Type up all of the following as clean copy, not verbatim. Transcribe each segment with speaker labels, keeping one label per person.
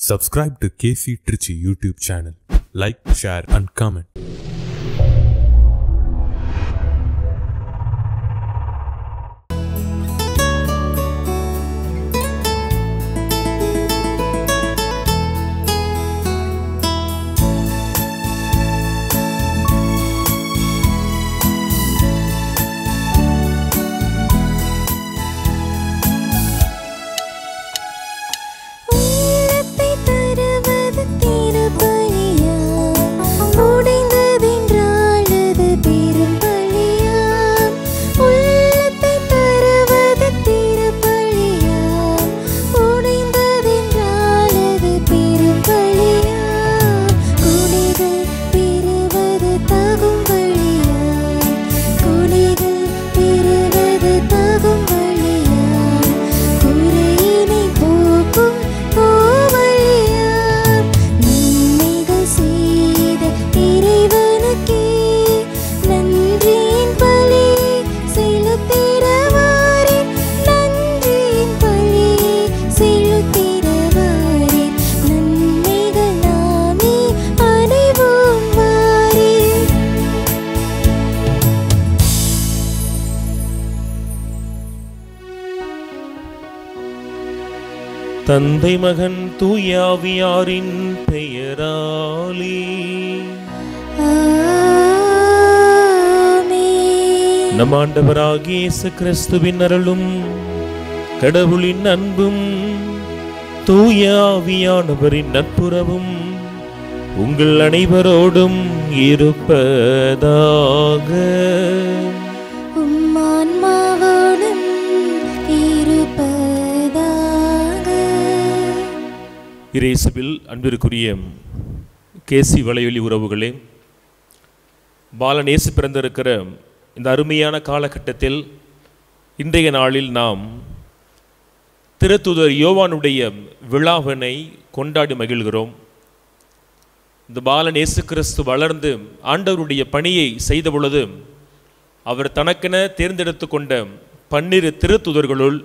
Speaker 1: Subscribe to KC Trichy YouTube channel. Like, share and comment.
Speaker 2: தந்தை மகன் தூய ஆவியாரின் பெயராலே ஆமென். நம் ஆண்டவராகிய இயேசு கிறிஸ்துவின் அருளும் கடவுளின் அன்பும் தூய ஆவியானவரின் நட்புறவும் உங்கள் அனைவரோடும் இருப்பதாக. இயேசுவில் அன்பிற்குரிய கேசி வலையொலி உறவுகளே, பாலன் இயேசு பிறந்திருக்கிற இந்த அருமையான காலகட்டத்தில் இன்றைய நாளில் நாம் திருத்தூதர் யோவானுடைய விழாவினை கொண்டாடி மகிழ்கிறோம். இந்த பாலன் இயேசு கிறிஸ்து வளர்ந்து ஆண்டவருடைய பணியை செய்த பொழுது அவர் தனக்கென தேர்ந்தெடுத்து கொண்ட 12 திருத்தூதர்களுள்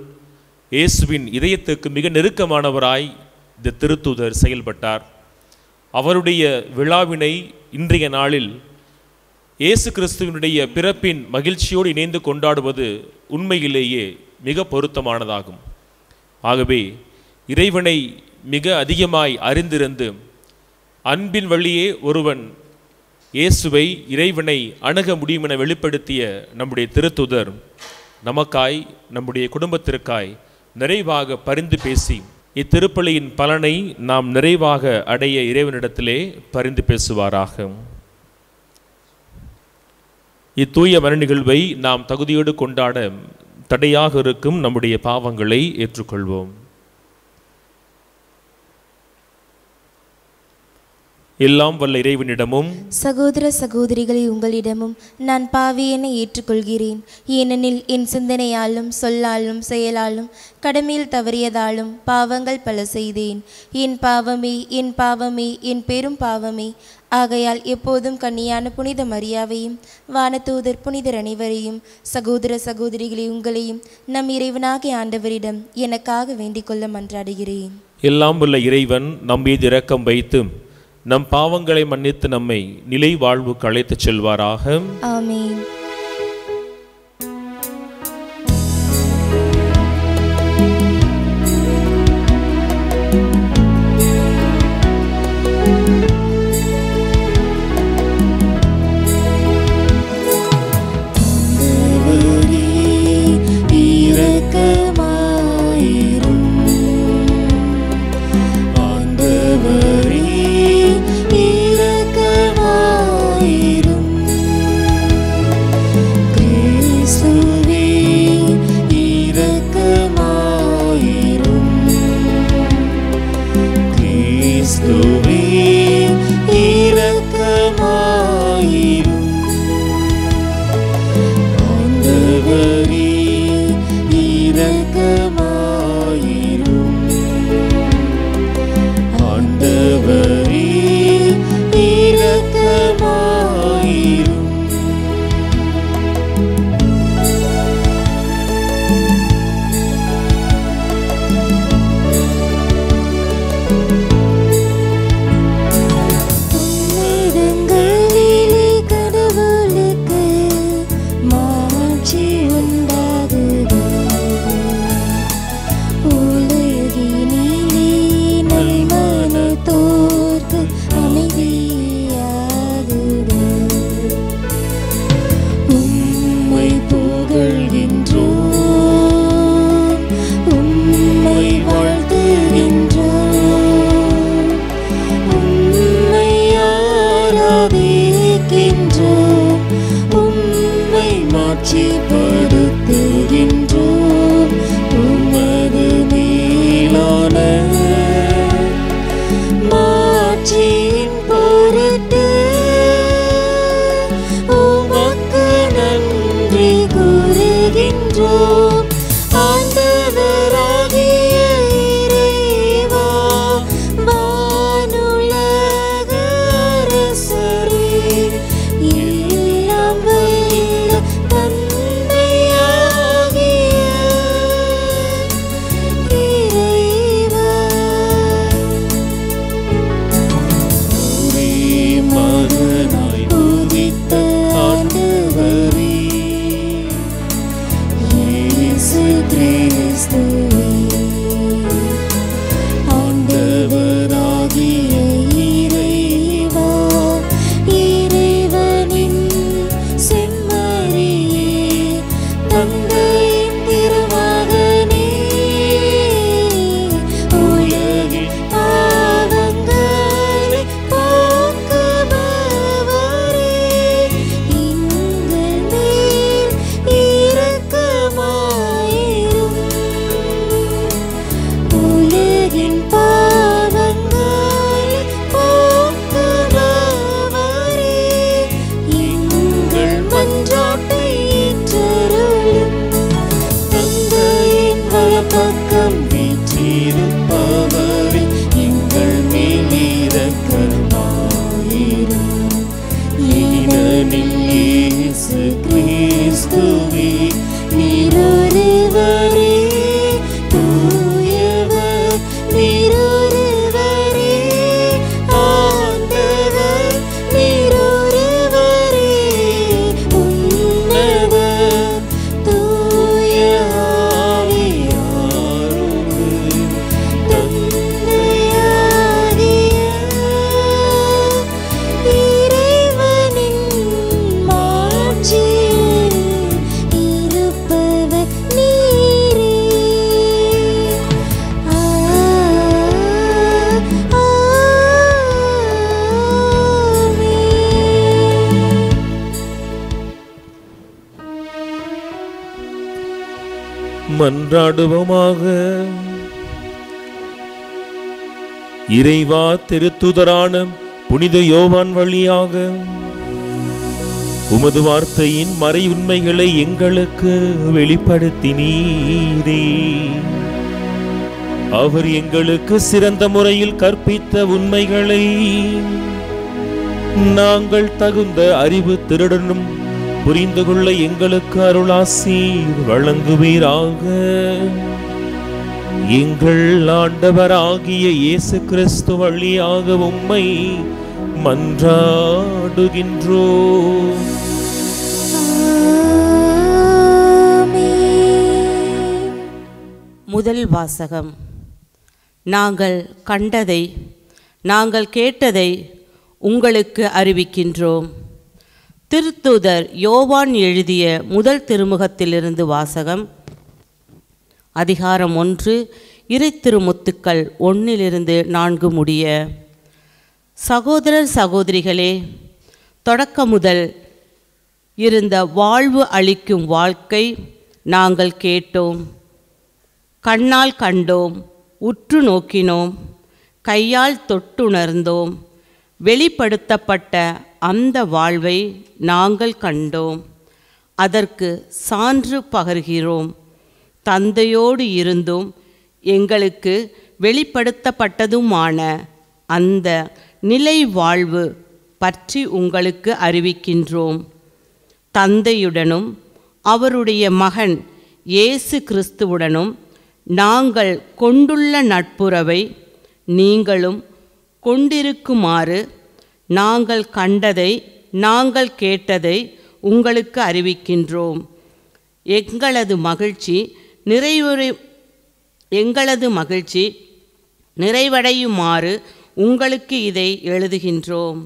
Speaker 2: இயேசுவின் இதயத்துக்கு மிக நெருக்கமானவராய் இந்த திருத்தூதர் செயல்பட்டார். அவருடைய விழாவினை இன்றைய நாளில் இயேசு கிறிஸ்துவினுடைய பிறப்பின் மகிழ்ச்சியோடு இணைந்து கொண்டாடுவது உண்மையிலேயே மிக பொருத்தமானதாகும். ஆகவே இறைவனை மிக அதிகமாய் அறிந்திருந்து அன்பின் வழியே ஒருவன் இயேசுவை இறைவனை அணுக முடியும் என வெளிப்படுத்திய நம்முடைய திருத்தூதர் நமக்காய் நம்முடைய குடும்பத்திற்காய் நிறைவாக பரிந்து பேசி இத்திருப்பலியின் பலனை நாம் நிறைவாக அடைய இறைவனிடத்திலே பரிந்து பேசுவாராக. இத்தூய மரண நிகழ்வை நாம் தகுதியோடு கொண்டாட தடையாக இருக்கும் நம்முடைய பாவங்களை ஏற்றுக்கொள்வோம். எல்லாம் வல்ல இறைவனிடமும்
Speaker 3: சகோதர சகோதரிகளை உங்களிடமும் நான் பாவியென ஏற்றுக்கொள்கிறேன். ஏனெனில் என் சிந்தனையாலும் சொல்லாலும் செயலாலும் கடமையில் தவறியதாலும் பாவங்கள் பல செய்தேன். என் பாவமே என் பாவமே என் பெரும் பாவமே. ஆகையால் எப்போதும் கன்னியான புனித மரியாவையும் வானதூதர் புனிதர் அனைவரையும் சகோதர சகோதரிகளை உங்களையும் நம் இறைவனாகிய ஆண்டவரிடம் எனக்காக வேண்டிக் கொள்ள மன்றாடுகிறேன்.
Speaker 2: எல்லாம் வல்ல இறைவன் நம் மீது இரக்கம் வைத்து நம் பாவங்களை மன்னித்து நம்மை நிலை வாழ்வுக்கு அழைத்துச் செல்வாராக.
Speaker 3: ஆமென்.
Speaker 4: மாட்சிப்படுத்துகின்றோம் உமது மேலான மாட்சியின் பொருட்டு உமக்கு நன்றி கூறுகின்றோம். ஆண்டவராகிய இறைவா, வானுலக அரசரே, எல்லாம் வல்ல தந்தையாகிய இறைவா, ஒரே மகனாய் உதித்த ஆண்டவரே, இயேசு கிறிஸ்துவே, ஆண்டவராகிய இறைவா, இறைவனின் செம்மறியே, தந்தையின் திருமகனே, உலகின் பாவங்களை போக்குபவரே, எங்கள் மேல் இரக்கமாயிரும். உலகின் பாவங்களை போக்குபவரே, எங்கள் மன்றாட்டை ஏற்றருளும். தந்தையின் வலப்பக்கம் வீற்றிருப்பவரே, எங்கள் மேல் இரக்கமாயிரும். ஏனெனில் இயேசு கிறிஸ்துவே, நீர் ஒருவரே தூயவர், நீர் ஒருவரே ஆண்டவர், நீர் ஒருவரே உன்னதர், தூய ஆவியாரோடு தந்தையாகிய இறைவனின் மாட்சியில் இருப்பவர் நீரே.
Speaker 2: மன்றாடுவோமாக. இறைவா, திருத்துதரான புனித யோவான் வழியாக உமது வார்த்தையின் மறை உண்மைகளை எங்களுக்கு வெளிப்படுத்தினீரே. அவர் எங்களுக்கு சிறந்த முறையில் கற்பித்த உண்மைகளை நாங்கள் தகுந்த அறிவு திருடனும் புரிந்து கொள்ள எங்களுக்கு அருளாசீர் வழங்குவீராக. எங்கள் ஆண்டவராகிய இயேசு கிறிஸ்து வழியாக உம்மை மன்றாடுகின்றோம்.
Speaker 5: முதல் வாசகம். நாங்கள் கண்டதை, நாங்கள் கேட்டதை உங்களுக்கு அறிவிக்கின்றோம். திருத்தூதர் யோவான் எழுதிய முதல் திருமுகத்திலிருந்து வாசகம். அதிகாரம் 1, இறை திருமுத்துக்கள் 1-4 முடிய. சகோதரர் சகோதரிகளே, தொடக்க முதல் இருந்த வாழ்வு அளிக்கும் வாழ்க்கை நாங்கள் கேட்டோம், கண்ணால் கண்டோம், உற்று நோக்கினோம், கையால் தொட்டுணர்ந்தோம். வெளிப்படுத்தப்பட்ட அந்த வாழ்வை நாங்கள் கண்டோம், அதற்கு சான்று பகர்கிறோம். தந்தையோடு இருந்தும் எங்களுக்கு வெளிப்படுத்தப்பட்டதுமான அந்த நிலை வாழ்வு பற்றி உங்களுக்கு அறிவிக்கின்றோம். தந்தையுடனும் அவருடைய மகன் இயேசு கிறிஸ்துவுடனும் நாங்கள் கொண்டுள்ள நட்புறவை நீங்களும் கொண்டிருக்குமாறு நாங்கள் கண்டதை, நாங்கள் கேட்டதை உங்களுக்கு அறிவிக்கின்றோம். எங்களது மகிழ்ச்சி நிறைவடையுமாறு உங்களுக்கு இதை எழுதுகின்றோம்.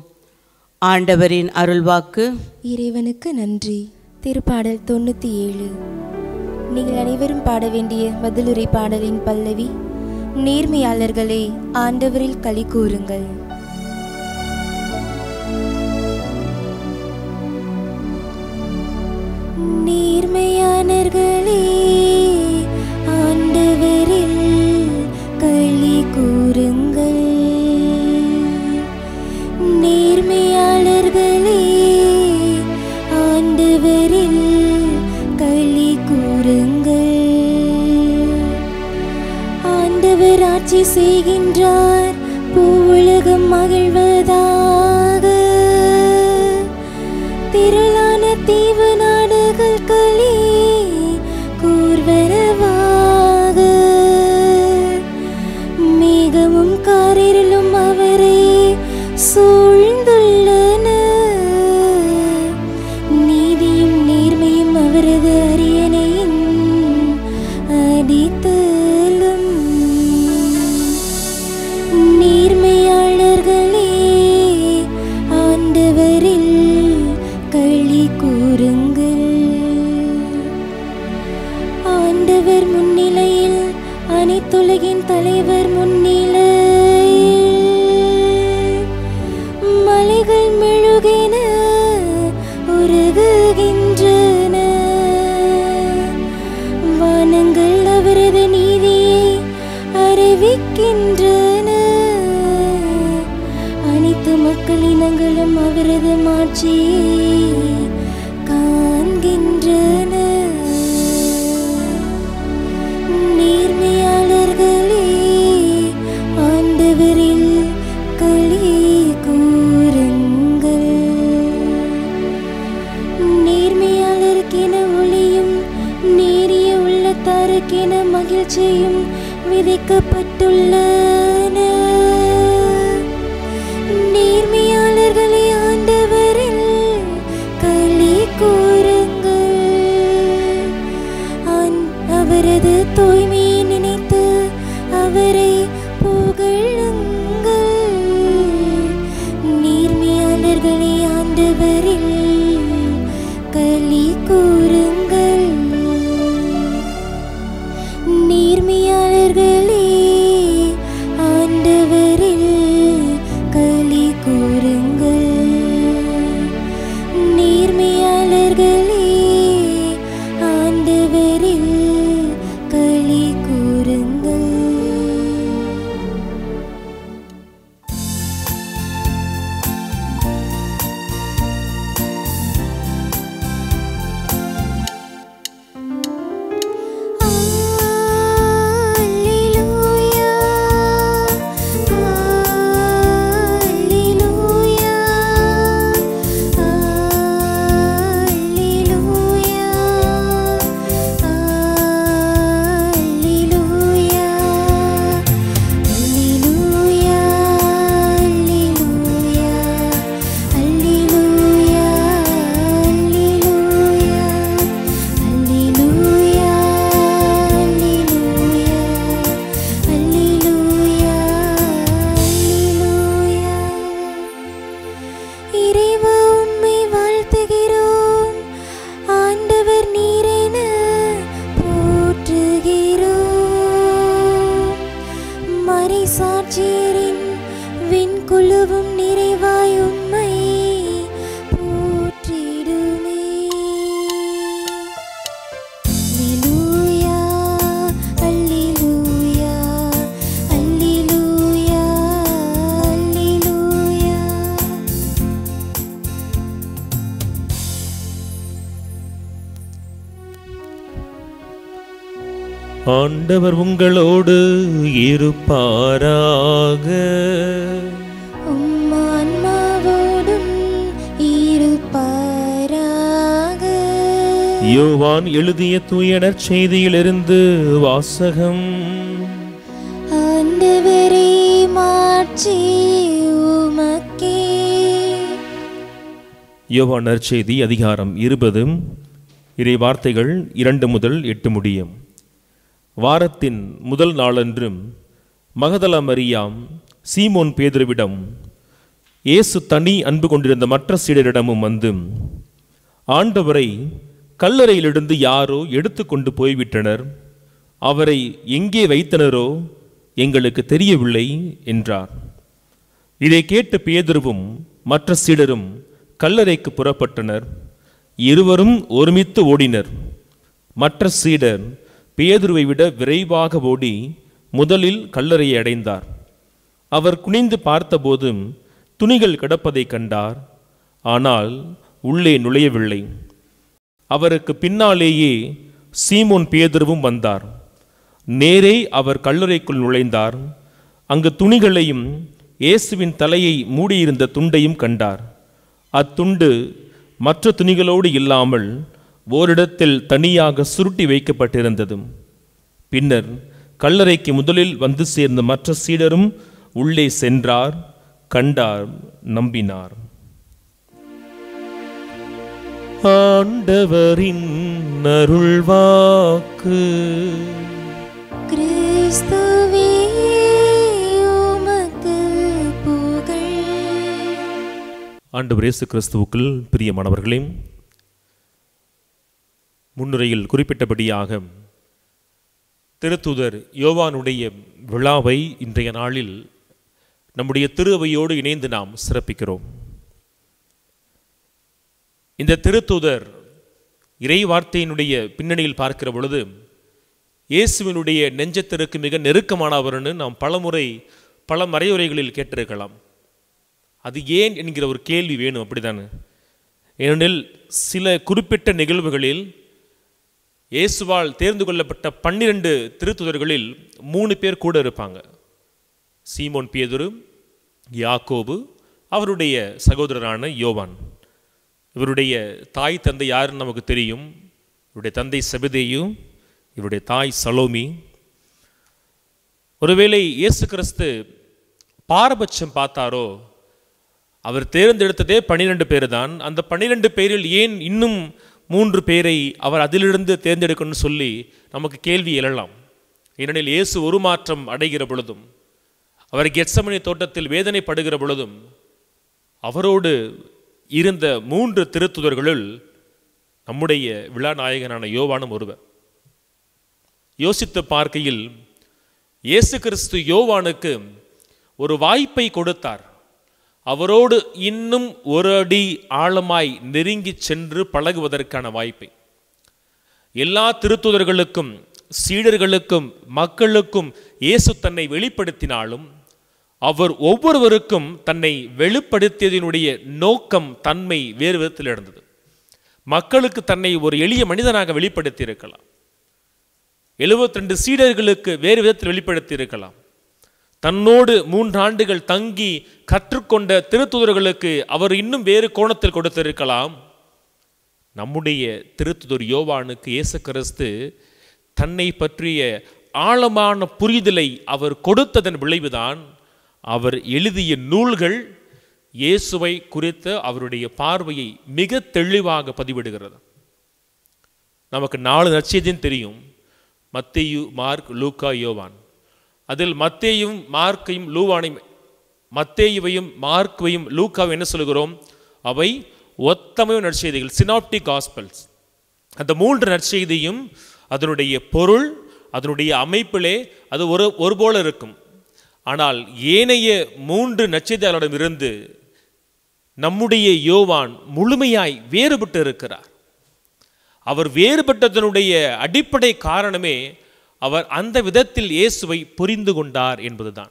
Speaker 5: ஆண்டவரின் அருள்வாக்கு.
Speaker 3: இறைவனுக்கு நன்றி. திருப்பாடல் 97. நீங்கள் அனைவரும் பாட வேண்டிய பதிலுரை பாடலின் பல்லவி. நேர்மையாளர்களே, ஆண்டவரில் களி கூறுங்கள்.
Speaker 4: நேர்மையானர்களே ஆண்டவரில் களி கூறுங்கள். நேர்மையாளர்களே ஆண்டவரில் களி கூறுங்கள். ஆண்டவர் ஆட்சி செய்கின்றார், பூவுலகம் மகிழ்வதாக. திரளான தீவு நாடுகள் களி கூர்வரவாக. மேகமும் காரிருளும் அவரை சூழ்ந்துள்ளன. நீதியும் நேர்மையும் அவரது அரியணையின் அடித்தளம். நேர்மையாளர்களே ஆண்டவரில் களி கூறுங்கள். ஆண்டவர் முன்னிலையில், அனைத்துலகின் தலைவர் முன்னிலையில் மலைகள் மெழுகென உருகுகின்றன. வானங்கள் அவரது நீதியை அறிவிக்கின்றன. அனைத்து மக்களினங்களும் அவரது மாட்சியை காண்கின்றன. நேர்மையாளர்களே ஆண்டவரில் களி கூறுங்கள். நேர்மையாளருக்கென ஒளியும் நேரிய உள்ளத்தாருக்கென மகிழ்ச்சியும் விதைக்கப்பட்டுள்ளன. நேர்மையாளர்களே ஆண்டவரில் களி கூறுங்கள். அவரது தூய்மையை நினைத்து அவரை புகழுங்கள். நேர்மையாளர்களே ஆண்டவரில் களி கூறுங்கள். நேர்மையாளர்களே ஆண்டவரில் களி கூறுங்கள். நேர்மையாளர்களே ஆண்டவரில் களி கூறுங்கள். Alleluia, alleluia, alleluia, alleluia, alleluia, alleluia, alleluia, alleluia, அல்லேலூயா, அல்லேலூயா. இறைவா உம்மை வாழ்த்துகிறோம், ஆண்டவர் நீரென போற்றுகிறோம். மறைசாட்சியரின் விண்குழுவும் நிறைவாய் உம்மை போற்றிடுமே. அல்லேலூயா, அல்லேலூயா, அல்லேலூயா, அல்லேலூயா.
Speaker 2: ஆண்டவர் உங்களோடு இருப்பாராக.
Speaker 4: உம் ஆன்மாவோடும் இருப்பாராக.
Speaker 2: யோவான் எழுதிய தூய நற்செய்தியிலிருந்து வாசகம்.
Speaker 4: ஆண்டவரே மாட்சி உமக்கே.
Speaker 2: யோவான் நற்செய்தி அதிகாரம் 20 இறை வார்த்தைகள் 2 முதல் 8 முடியும். வாரத்தின் முதல் நாளன்று மகதலா மரியாம் சீமோன் பேதுருவிடம் இயேசு தனி அன்பு கொண்டிருந்த மற்ற சீடரிடமும் வந்து, ஆண்டவரை கல்லறையிலிருந்து யாரோ எடுத்து கொண்டு போய்விட்டனர், அவரை எங்கே வைத்தனரோ எங்களுக்கு தெரியவில்லை என்றார். இதை கேட்டு பேதுருவும் மற்ற சீடரும் கல்லறைக்கு புறப்பட்டனர். இருவரும் ஒருமித்து ஓடினர். மற்ற சீடர் பேதுருவை விட விரைவாக ஓடி முதலில் கல்லறையை அடைந்தார். அவர் குனிந்து பார்த்தபோது துணிகள் கிடப்பதை கண்டார். ஆனால் உள்ளே நுழையவில்லை. அவருக்கு பின்னாலேயே சீமோன் பேதுருவும் வந்தார். நேரே அவர் கல்லறைக்குள் நுழைந்தார். அங்கு துணிகளையும் இயேசுவின் தலையை மூடியிருந்த துண்டையும் கண்டார். அத்துண்டு மற்ற துணிகளோடு இல்லாமல் ஓரிடத்தில் தனியாக சுருட்டி வைக்கப்பட்டிருந்தது. பின்னர் கல்லறைக்கு முதலில் வந்து சேர்ந்த மற்ற சீடரும் உள்ளே சென்றார், கண்டார், நம்பினார். ஆண்டவரின் அருள்வாக்கு.
Speaker 4: கிறிஸ்துவே உமக்கு புகழ்.
Speaker 2: ஆண்டவர் இயேசு கிறிஸ்துவுக்குள் பிரியமானவர்களே, முன்னுரையில் குறிப்பிட்டபடியாக திருத்தூதர் யோவானுடைய விழாவை இன்றைய நாளில் நம்முடைய திருவையோடு இணைந்து நாம் சிறப்பிக்கிறோம். இந்த திருத்தூதர் இறை வார்த்தையினுடைய பின்னணியில் பார்க்கிற பொழுது இயேசுவினுடைய நெஞ்சத்திற்கு மிக நெருக்கமானவர்னு நாம் பல மறையுரைகளில் கேட்டிருக்கலாம். அது ஏன் என்கிற ஒரு கேள்வி வேணும், அப்படித்தானே? ஏனெனில் சில குறிப்பிட்ட நிகழ்வுகளில் இயேசுவால் தேர்ந்து கொள்ளப்பட்ட 12 திருத்தூதர்களில் 3 பேர் கூட இருப்பாங்க. சீமோன் பேதுரு, யாக்கோபு, அவருடைய சகோதரரான யோவான். இவருடைய தாய் தந்தை யாருன்னு நமக்கு தெரியும். இவருடைய தந்தை செபதேயு, இவருடைய தாய் சலோமி. ஒருவேளை இயேசு கிறிஸ்து பாரபட்சம் பார்த்தாரோ, அவர் தேர்ந்தெடுத்ததே 12 பேர் தான். அந்த 12 பேரில் ஏன் இன்னும் 3 பேரை அவர் அதிலிருந்து தேர்ந்தெடுக்கணும்னு சொல்லி நமக்கு கேள்வி எழலாம். ஏனெனில் இயேசு உருமாற்றம் அடைகிற பொழுதும், அவர் கெத்சமனே தோட்டத்தில் வேதனைப்படுகிற பொழுதும் அவரோடு இருந்த 3 திருத்துதர்களுள் நம்முடைய விழாநாயகனான யோவானும் ஒருவர். யோசித்து பார்க்கையில் இயேசு கிறிஸ்து யோவானுக்கு ஒரு வாய்ப்பை கொடுத்தார். அவரோடு இன்னும் ஒரு அடி ஆழமாய் நெருங்கி சென்று பழகுவதற்கான வாய்ப்பை. எல்லா திருத்துதர்களுக்கும், சீடர்களுக்கும், மக்களுக்கும் இயேசு தன்னை வெளிப்படுத்தினாலும் அவர் ஒவ்வொருவருக்கும் தன்னை வெளிப்படுத்தியதனுடைய நோக்கம், தன்மை வேறு விதத்தில் இருந்தது. மக்களுக்கு தன்னை ஒரு எளிய மனிதனாக வெளிப்படுத்தி இருக்கலாம். 72 சீடர்களுக்கு வேறு விதத்தில் வெளிப்படுத்தி இருக்கலாம். தன்னோடு 3 ஆண்டுகள் தங்கி கற்றுக்கொண்ட திருத்துதர்களுக்கு அவர் இன்னும் வேறு கோணத்தில் கொடுத்திருக்கலாம். நம்முடைய திருத்துதர் யோவானுக்கு இயேசு கிறிஸ்து தன்னை பற்றிய ஆழமான புரிதலை அவர் கொடுத்ததன் விளைவுதான் அவர் எழுதிய நூல்கள் இயேசுவை குறித்த அவருடைய பார்வையை மிக தெளிவாக பதிவிடுகிறது. நமக்கு 4 நற்செய்தியும் தெரியும். மத்தேயு, மார்க், லூக்கா, யோவான். அதில் மத்தேயும் மார்க்கையும் மத்தேயுவையும் மார்க்கையும் லூக்காவை என்ன சொல்கிறோம்? அவை ஒத்தமை நற்செய்திகள், சினாப்டிக் காஸ்பல்ஸ். அந்த 3 நற்செய்தியும் அதனுடைய பொருள், அதனுடைய அமைப்பிலே அது ஒரு போல இருக்கும். ஆனால் ஏனைய 3 நற்செய்தியாளரிடமிருந்து நம்முடைய யோவான் முழுமையாய் வேறுபட்டு இருக்கிறார். அவர் வேறுபட்டதனுடைய அடிப்படை காரணமே அவர் அந்த விதத்தில் இயேசுவை புரிந்து கொண்டார் என்பதுதான்.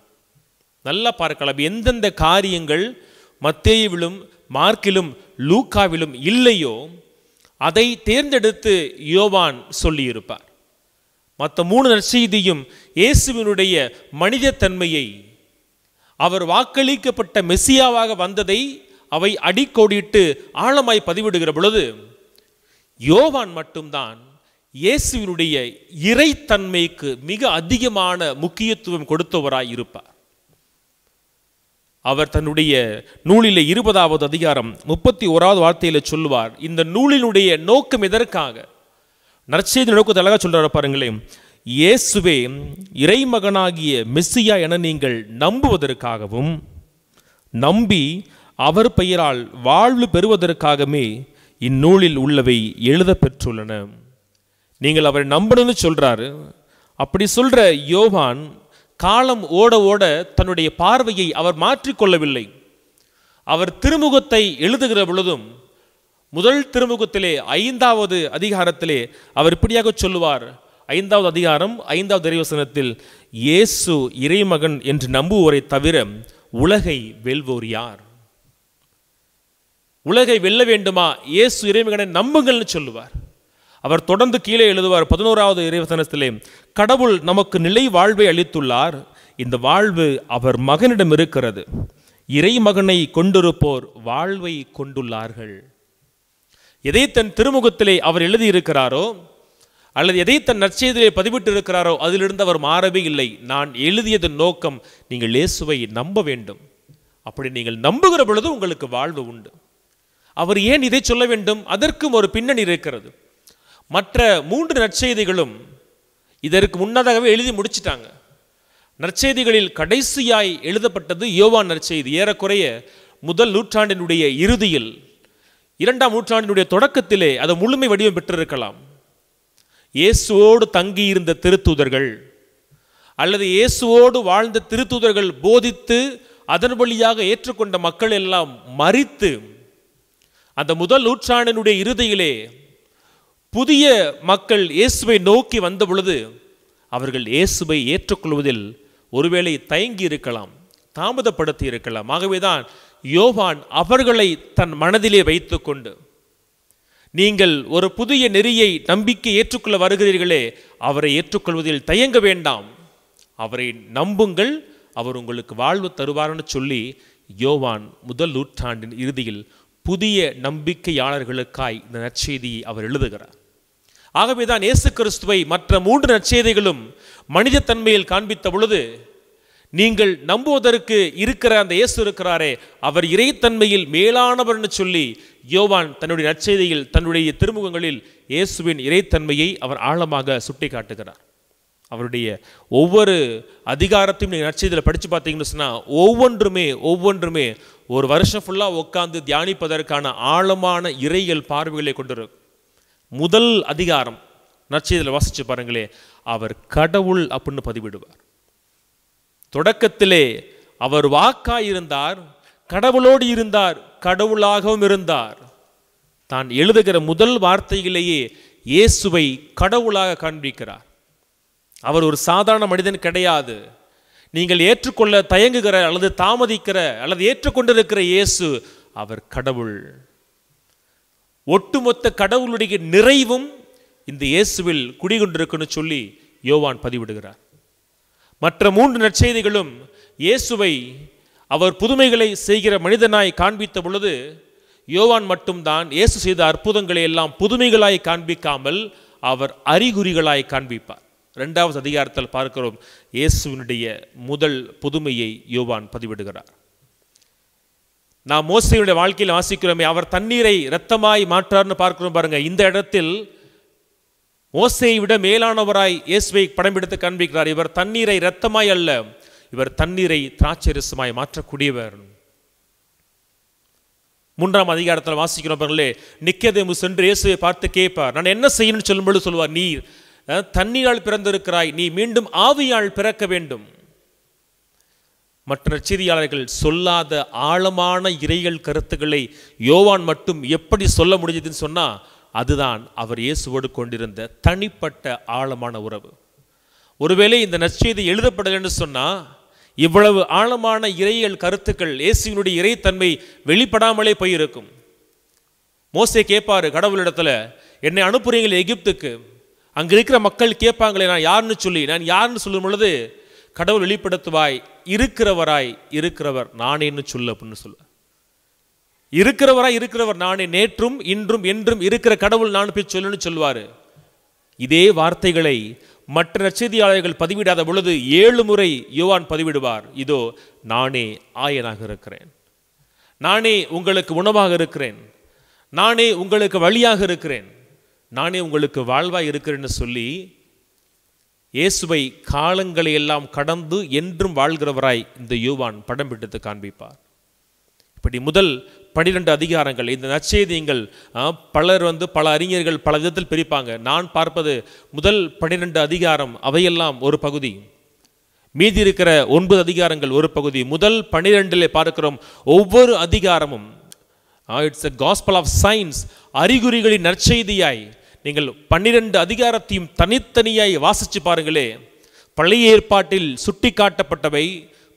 Speaker 2: நல்லா பார்க்கலாம், எந்தெந்த காரியங்கள் மத்தேயுவிலும் மார்க்கிலும் லூக்காவிலும் இல்லையோ அதை தேர்ந்தெடுத்து யோவான் சொல்லியிருப்பார். மற்ற 3 நற்செய்தியும் இயேசுவினுடைய மனித தன்மையை, அவர் வாக்களிக்கப்பட்ட மெசியாவாக வந்ததை அவை அடிக்கோடிட்டு ஆழமாய் பதிவிடுகிற பொழுது, யோவான் மட்டும்தான் இயேசுவினுடைய இறைத்தன்மைக்கு மிக அதிகமான முக்கியத்துவம் கொடுத்தவராய் இருப்பார். அவர் தன்னுடைய நூலிலே 20வது அதிகாரம் 31வது வார்த்தையில சொல்லுவார், இந்த நூலினுடைய நோக்கம் எதற்காக? நற்செய்தி நோக்கத்தை அழகா சொல்றாரு பாருங்களேன். இயேசுவே இறைமகனாகிய மெஸ்ஸியா என நீங்கள் நம்புவதற்காகவும், நம்பி அவர் பெயரால் வாழ்வு பெறுவதற்காகவே இந்நூலில் உள்ளவை எழுத பெற்றுள்ளன. நீங்கள் அவரை நம்பணும்னு சொல்றாரு. அப்படி சொல்ற யோவான் காலம் ஓட ஓட தன்னுடைய பார்வையை அவர் மாற்றிக்கொள்ளவில்லை. அவர் திருமுகத்தை எழுதுகிற பொழுதும் முதல் திருமுகத்திலே 5வது அதிகாரத்திலே அவர் இப்படியாக சொல்லுவார். 5வது அதிகாரம் 5வது இறைவசனத்தில், இயேசு இறைமகன் என்று நம்புவோரை தவிர உலகை வெல்வோர் யார்? உலகை வெல்ல வேண்டுமா? இயேசு இறைமகனை நம்புங்கள்னு சொல்லுவார். அவர் தொடர்ந்து கீழே எழுதுவார் 11வது இறைவசனத்திலே, கடவுள் நமக்கு நிலை வாழ்வை அளித்துள்ளார், இந்த வாழ்வு அவர் மகனிடம் இருக்கிறது, இறைமகனை கொண்டிருப்போர் வாழ்வை கொண்டுள்ளார்கள். எதை தன் திருமுகத்திலே அவர் எழுதியிருக்கிறாரோ அல்லது எதை தன் நற்செய்தியிலே பதிவிட்டு இருக்கிறாரோ அதிலிருந்து அவர் மாறவே இல்லை. நான் எழுதியதன் நோக்கம் நீங்கள் இயேசுவை நம்ப வேண்டும். அப்படி நீங்கள் நம்புகிற பொழுது உங்களுக்கு வாழ்வு உண்டு. அவர் ஏன் இதை சொல்ல வேண்டும்? அதற்கும் ஒரு பின்னணி இருக்கிறது. மற்ற 3 நற்செய்திகளும் இதற்கு முன்னதாகவே எழுதி முடிச்சிட்டாங்க. நற்செய்திகளில் கடைசியாய் எழுதப்பட்டது யோவான் நற்செய்தி. ஏறக்குறைய முதல் நூற்றாண்டினுடைய இறுதியில், 2ஆம் நூற்றாண்டினுடைய தொடக்கத்திலே அது முழுமை வடிவம் பெற்றிருக்கலாம். இயேசுவோடு தங்கியிருந்த திருத்தூதர்கள் அல்லது இயேசுவோடு வாழ்ந்த திருத்தூதர்கள் போதித்து அதன் வழியாக ஏற்றுக்கொண்ட மக்கள் எல்லாம் மரித்து, அந்த முதல் நூற்றாண்டினுடைய இறுதியிலே புதிய மக்கள் இயேசுவை நோக்கி வந்த பொழுது அவர்கள் இயேசுவை ஏற்றுக்கொள்வதில் ஒருவேளை தயங்கி இருக்கலாம், தாமதப்படுத்தி இருக்கலாம். ஆகவேதான் யோவான் அவர்களை தன் மனதிலே வைத்துக்கொண்டு, நீங்கள் ஒரு புதிய நெறியை நம்பிக்கை ஏற்றுக்கொள்ள வருகிறீர்களே, அவரை ஏற்றுக்கொள்வதில் தயங்க வேண்டாம், அவரை நம்புங்கள், அவர் உங்களுக்கு வாழ்வு தருவார்னு சொல்லி யோவான் முதல் நூற்றாண்டின் இறுதியில் புதிய நம்பிக்கையாளர்களுக்காய் இந்த நற்செய்தியை அவர் எழுதுகிறார். ஆகவேதான் இயேசு கிறிஸ்துவை மற்ற 3 நற்செய்திகளும் மனித தன்மையில் காண்பித்த பொழுது, நீங்கள் நம்புவதற்கு இருக்கிற அந்த இயேசு இருக்கிறாரே, அவர் இறைத்தன்மையில் மேலானவர்னு சொல்லி யோவான் தன்னுடைய நற்செய்தியில் தன்னுடைய திருமுகங்களில் இயேசுவின் இறைத்தன்மையை அவர் ஆழமாக சுட்டி காட்டுகிறார். அவருடைய ஒவ்வொரு அதிகாரத்தையும் நீங்கள் நற்செய்தியில் படித்து பார்த்தீங்கன்னு சொன்னால் ஒவ்வொன்றுமே ஒரு வருஷம் ஃபுல்லாக உட்காந்து தியானிப்பதற்கான ஆழமான இறையியல் பார்வைகளை கொண்டிருக்கும். முதல் அதிகாரம் நற்செய்தியில் வாசித்து பாருங்களே, அவர் கடவுள் அப்படின்னு பதிவிடுவார். தொடக்கத்திலே அவர் வாக்காயிருந்தார், கடவுளோடு இருந்தார், கடவுளாகவும் இருந்தார். தான் எழுதுகிற முதல் வார்த்தையிலேயே இயேசுவை கடவுளாக காண்பிக்கிறார். அவர் ஒரு சாதாரண மனிதன் கிடையாது. நீங்கள் ஏற்றுக்கொள்ள தயங்குகிற அல்லது தாமதிக்கிற அல்லது ஏற்றுக்கொண்டிருக்கிற இயேசு அவர் கடவுள். ஒட்டுமொத்த கடவுளுடைய நிறைவும் இந்த இயேசுவில் குடிகொண்டிருக்குன்னு சொல்லி யோவான் பதிவிடுகிறார். மற்ற 3 நற்செய்திகளும் இயேசுவை அவர் புதுமைகளை செய்கிற மனிதனாய் காண்பித்த பொழுது, யோவான் மட்டும்தான் இயேசு செய்த அற்புதங்களை எல்லாம் புதுமைகளாய் காண்பிக்காமல் அவர் அறிகுறிகளாய் காண்பிப்பார். 2வது அதிகாரத்தில் பார்க்கிறோம், இயேசுவினுடைய முதல் புதுமையை யோவான் பதிவிடுகிறார். நாம் மோசேயுடைய வாழ்க்கையில் வாசிக்கிறோமே, அவர் தண்ணீரை இரத்தமாய் மாற்றார்னு பார்க்கிறோம் பாருங்க. இந்த இடத்தில் மோசேயை விட மேலானவராய் இயேசுவை படம் எடுத்து காண்பிக்கிறார். இவர் தண்ணீரை இரத்தமாய் அல்ல, இவர் தண்ணீரை திராட்சை ரசமாய் மாற்றக்கூடியவர். 3ஆம் அதிகாரத்தில் வாசிக்கிறோம் பாருங்களே, நிக்கதேமு சென்று இயேசுவை பார்த்து கேட்பார், நான் என்ன செய்யணும்னு சொல்லும்போது சொல்லுவார், நீ தண்ணீரால் பிறந்திருக்கிறாய், நீ மீண்டும் ஆவியால் பிறக்க வேண்டும். மற்ற நற்செய்தியாளர்கள் சொல்லாத ஆழமான இறையியல் கருத்துக்களை யோவான் மட்டும் எப்படி சொல்ல முடிஞ்சதுன்னு சொன்னா, அதுதான் அவர் இயேசுவோடு கொண்டிருந்த தனிப்பட்ட ஆழமான உறவு. ஒருவேளை இந்த நற்செய்தி எழுதப்படலன்னு சொன்னா, இவ்வளவு ஆழமான இறையியல் கருத்துக்கள், இயேசுவினுடைய இறைத்தன்மை வெளிப்படாமலே போயிருக்கும். மோசே கேட்பாரு கடவுளிடத்துல, என்னை அனுப்புறீங்களே எகிப்துக்கு, அங்க இருக்கிற மக்கள் கேட்பாங்களே நான் யாருன்னு சொல்லும் பொழுது கடவுள் வெளிப்படுத்துவாய், இருக்கிறவர் நானேன்னு சொல்லு அப்படின்னு சொல்ல. இருக்கிறவர் நானே, நேற்றும் இன்றும் என்றும் இருக்கிற கடவுள் நான் போய் சொல்லுன்னு சொல்லுவாரு. இதே வார்த்தைகளை மற்ற நற்செய்தியாளர்கள் பதிவிடாத பொழுது 7 முறை யோவான் பதிவிடுவார். இதோ நானே ஆயனாக இருக்கிறேன், நானே உங்களுக்கு உணவாக இருக்கிறேன், நானே உங்களுக்கு வழியாக இருக்கிறேன், நானே உங்களுக்கு வாழ்வாய் இருக்கிறேன்னு சொல்லி இயேசுவை காலங்களை எல்லாம் கடந்து என்றும் வாழ்கிறவராய் இந்த யோவான் படம் பிடித்து காண்பிப்பார். இப்படி முதல் 12 அதிகாரங்கள் இந்த நற்செய்திகள் பலர் பல அறிஞர்கள் பல விதத்தில் பிரிப்பாங்க. நான் பார்ப்பது முதல் 12 அதிகாரம் அவையெல்லாம் ஒரு பகுதி, மீதி இருக்கிற 9 அதிகாரங்கள் ஒரு பகுதி. முதல் 12 பார்க்கிறோம் ஒவ்வொரு அதிகாரமும் it's a gospel of science. அறிகுறிகளின் நற்செய்தியாய் நீங்கள் 12 அதிகாரத்தையும் தனித்தனியாய் வாசித்து பாருங்களே. பழைய ஏற்பாட்டில் சுட்டி காட்டப்பட்டவை,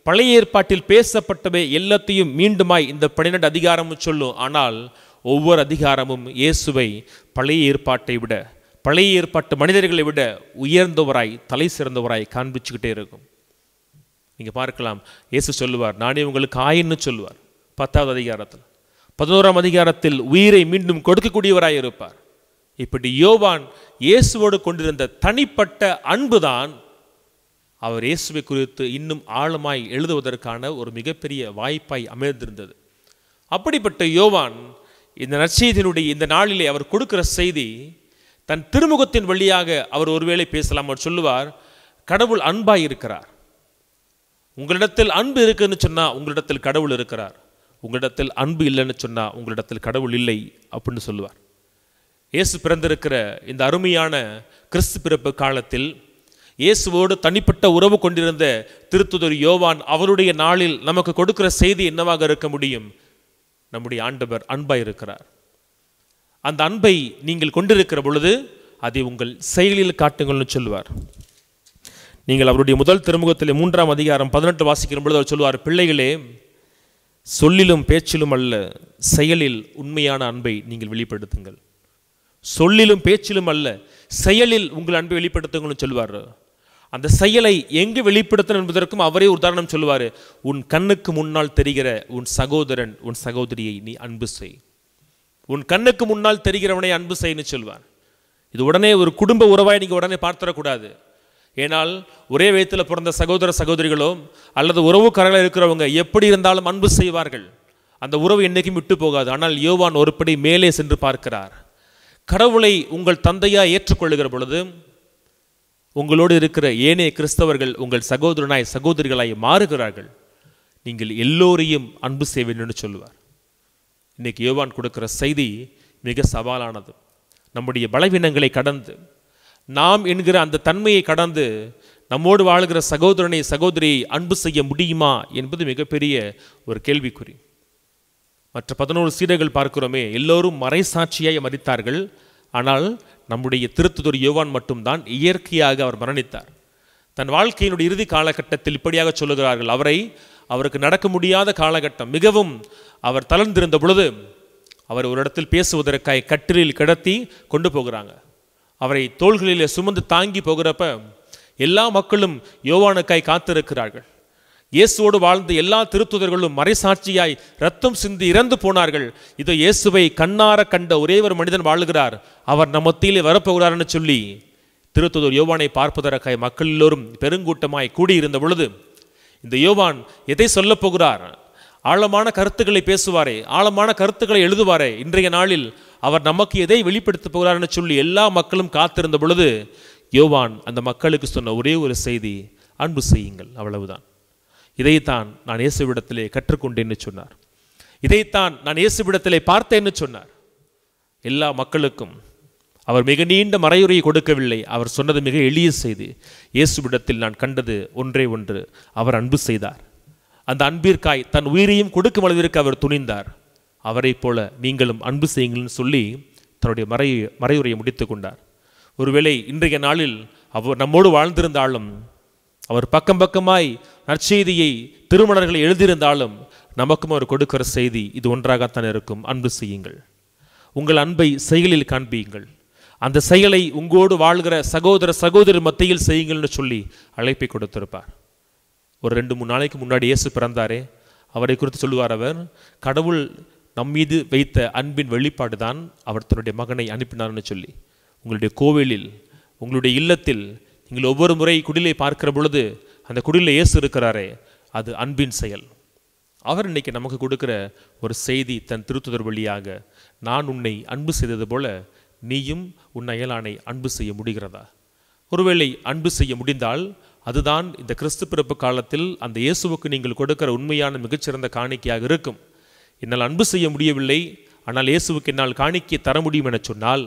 Speaker 2: பழைய ஏற்பாட்டில் பேசப்பட்டவை எல்லாத்தையும் மீண்டுமாய் இந்த 12 அதிகாரமும் சொல்லும். ஆனால் ஒவ்வொரு அதிகாரமும் இயேசுவை பழைய ஏற்பாட்டை விட, பழைய ஏற்பாட்டு மனிதர்களை விட உயர்ந்தவராய், தலை சிறந்தவராய் காண்பிச்சுக்கிட்டே இருக்கும். நீங்கள் பார்க்கலாம், இயேசு சொல்லுவார், நானே உங்களுக்கு ஆயின்னு சொல்லுவார் 10வது அதிகாரத்தில். 11ஆம் அதிகாரத்தில் உயிரை மீண்டும் கொடுக்கக்கூடியவராய் இருப்பார். இப்படி யோவான் இயேசுவோடு கொண்டிருந்த தனிப்பட்ட அன்புதான் அவர் இயேசுவை குறித்து இன்னும் ஆழமாய் எழுதுவதற்கான ஒரு மிகப்பெரிய வாய்ப்பாய் அமைந்திருந்தது. அப்படிப்பட்ட யோவான் இந்த நற்செய்தியினுடைய இந்த நாளிலே அவர் கொடுக்கிற செய்தி, தன் திருமுகத்தின் வழியாக அவர் ஒருவேளை பேசலாம். அவர் சொல்லுவார், கடவுள் அன்பாய் இருக்கிறார். உங்களிடத்தில் அன்பு இருக்குன்னு சொன்னால் உங்களிடத்தில் கடவுள் இருக்கிறார். உங்களிடத்தில் அன்பு இல்லைன்னு சொன்னால் உங்களிடத்தில் கடவுள் இல்லை அப்படின்னு சொல்லுவார். இயேசு பிறந்திருக்கிற இந்த அருமையான கிறிஸ்து பிறப்பு காலத்தில் இயேசுவோடு தனிப்பட்ட உறவு கொண்டிருந்த திருத்துதர் யோவான் அவருடைய நாளில் நமக்கு கொடுக்கிற செய்தி என்னவாக இருக்க முடியும்? நம்முடைய ஆண்டவர் அன்பாய் இருக்கிறார். அந்த அன்பை நீங்கள் கொண்டிருக்கிற பொழுது அதை உங்கள் செயலில் காட்டுங்கள்னு சொல்லுவார். நீங்கள் அவருடைய முதல் திருமுகத்தில் 3ஆம் அதிகாரம் 18 வாசிக்கிற பொழுது அவர் சொல்லுவார், பிள்ளைகளே, சொல்லிலும் பேச்சிலும் அல்ல, செயலில் உண்மையான அன்பை நீங்கள் வெளிப்படுத்துங்கள். சொல்லிலும் பேச்சிலும் அல்ல, செயலில் உங்கள் அன்பை வெளிப்படுத்துங்கள்னு சொல்லுவார். அந்த செயலை எங்கு வெளிப்படுத்தணும் என்பதற்கும் அவரே உதாரணம் சொல்லுவார். உன் கண்ணுக்கு முன்னால் தெரிகிற உன் சகோதரன், உன் சகோதரியை நீ அன்பு செய். உன் கண்ணுக்கு முன்னால் தெரிகிறவனை அன்பு செய்யன்னு சொல்வார். இது உடனே ஒரு குடும்ப உறவாய் நீங்கள் உடனே பார்த்துடக்கூடாது. ஏனால் ஒரே வயத்தில் பிறந்த சகோதர சகோதரிகளோ அல்லது உறவுக்காரர்களாக இருக்கிறவங்க எப்படி இருந்தாலும் அன்பு செய்வார்கள். அந்த உறவு என்றைக்கும் விட்டு போகாது. ஆனால் யோவான் ஒருபடி மேலே சென்று பார்க்கிறார். கடவுளை உங்கள் தந்தையாக ஏற்றுக்கொள்ளுகிற பொழுது உங்களோடு இருக்கிற ஏனைய கிறிஸ்தவர்கள் உங்கள் சகோதரனாய் சகோதரிகளாய் மாறுகிறார்கள். நீங்கள் எல்லோரையும் அன்பு செய்ய வேண்டும் சொல்லுவார். இன்னைக்கு யோவான் கொடுக்கிற செய்தி மிக சவாலானது. நம்முடைய பலவீனங்களை கடந்து, நாம் என்கிற அந்த தன்மையை கடந்து நம்மோடு வாழ்கிற சகோதரனை சகோதரியை அன்பு செய்ய முடியுமா என்பது மிகப்பெரிய ஒரு கேள்விக்குறி. மற்ற 11 சீடர்கள் பார்க்கிறோமே, எல்லோரும் மறைசாட்சியாய் மரித்தார்கள். ஆனால் நம்முடைய திருத்துதர் யோவான் மட்டும்தான் இயற்கையாக அவர் மரணித்தார். தன் வாழ்க்கையினுடைய இறுதி காலகட்டத்தில் இப்படியாக சொல்லுகிறார்கள், அவருக்கு நடக்க முடியாத காலகட்டம், மிகவும் அவர் தளர்ந்திருந்த பொழுது அவர் ஒரு இடத்தில் பேசுவதற்காக கட்டிலில் கிடத்தி கொண்டு போகிறாங்க. அவரை தோள்களிலே சுமந்து தாங்கி போகிறப்ப எல்லா மக்களும் யோவானுக்காய் காத்திருக்கிறார்கள். இயேசுவோடு வாழ்ந்த எல்லா திருத்துதர்களும் மறைசாட்சியாய் ரத்தம் சிந்தி இறந்து போனார்கள். இதோ இயேசுவை கண்ணார கண்ட ஒரே ஒரு மனிதன் வாழுகிறார், அவர் நம் மத்தியிலே வரப்போகிறார்னு சொல்லி திருத்துதர் யோவானை பார்ப்பதற்காய் மக்கள் எல்லோரும் பெருங்கூட்டமாய் கூடியிருந்த பொழுது இந்த யோவான் எதை சொல்ல போகிறார்? ஆழமான கருத்துக்களை பேசுவாரே, ஆழமான கருத்துக்களை எழுதுவாரே. இன்றைய நாளில் அவர் நமக்கு எதை வெளிப்படுத்த போகிறார்னு சொல்லி எல்லா மக்களும் காத்திருந்த பொழுது யோவான் அந்த மக்களுக்கு சொன்ன ஒரே ஒரு செய்தி, அன்பு செய்யுங்கள், அவ்வளவுதான். இதைத்தான் நான் இயேசுவிடத்திலே கற்றுக்கொண்டேன்னு சொன்னார். இதைத்தான் நான் இயேசுவிடத்திலே பார்த்தேன்னு சொன்னார். எல்லா மக்களுக்கும் அவர் மிக நீண்ட மறையுரையை கொடுக்கவில்லை. அவர் சொன்னது மிக எளிய செய்தி. இயேசுவிடத்தில் நான் கண்டது ஒன்றே ஒன்று, அவர் அன்பு செய்தார். அந்த அன்பிற்காய் தன் உயிரையும் கொடுக்கும் அளவிற்கு அவர் துணிந்தார். அவரை போல நீங்களும் அன்பு செய்யுங்கள்னு சொல்லி தன்னுடைய மறையுரையை முடித்து கொண்டார். ஒருவேளை இன்றைய நாளில் அவர் நம்மோடு வாழ்ந்திருந்தாலும், அவர் பக்கம் பக்கமாய் நற்செய்தியை திருமணர்களை எழுதியிருந்தாலும், நமக்கும் அவர் கொடுக்கிற செய்தி இது ஒன்றாகத்தான் இருக்கும், அன்பு செய்யுங்கள். உங்கள் அன்பை செயலில் காண்பியுங்கள். அந்த செயலை உங்களோடு வாழ்கிற சகோதர சகோதரி மத்தியில் செய்யுங்கள்னு சொல்லி அழைப்பை கொடுத்திருப்பார். ஒரு 2-3 நாளைக்கு முன்னாடி இயேசு பிறந்தாரே, அவரை குறித்து சொல்லுவார் அவர், கடவுள் நம் மீது வைத்த அன்பின் வெளிப்பாடு தான் அவர் தன்னுடைய மகனை அனுப்பினார்னு சொல்லி. உங்களுடைய கோவிலில், உங்களுடைய இல்லத்தில் நீங்கள் ஒவ்வொரு முறை குடிலை பார்க்கிற பொழுது அந்த குடிலில் இயேசு இருக்கிறாரே, அது அன்பின் செயல். அவர் இன்னைக்கு நமக்கு கொடுக்கிற ஒரு செய்தி தன் திருத்துதர் வழியாக, நான் உன்னை அன்பு செய்தது போல நீயும் உன் அயலானை அன்பு செய்ய முடிகிறதா? ஒருவேளை அன்பு செய்ய முடிந்தால் அதுதான் இந்த கிறிஸ்து பிறப்பு காலத்தில் அந்த இயேசுவுக்கு நீங்கள் கொடுக்கிற உண்மையான மிகச்சிறந்த காணிக்கையாக இருக்கும். என்னால் அன்பு செய்ய முடியவில்லை, ஆனால் இயேசுவுக்கு என்னால் காணிக்கை தர முடியும் என சொன்னால்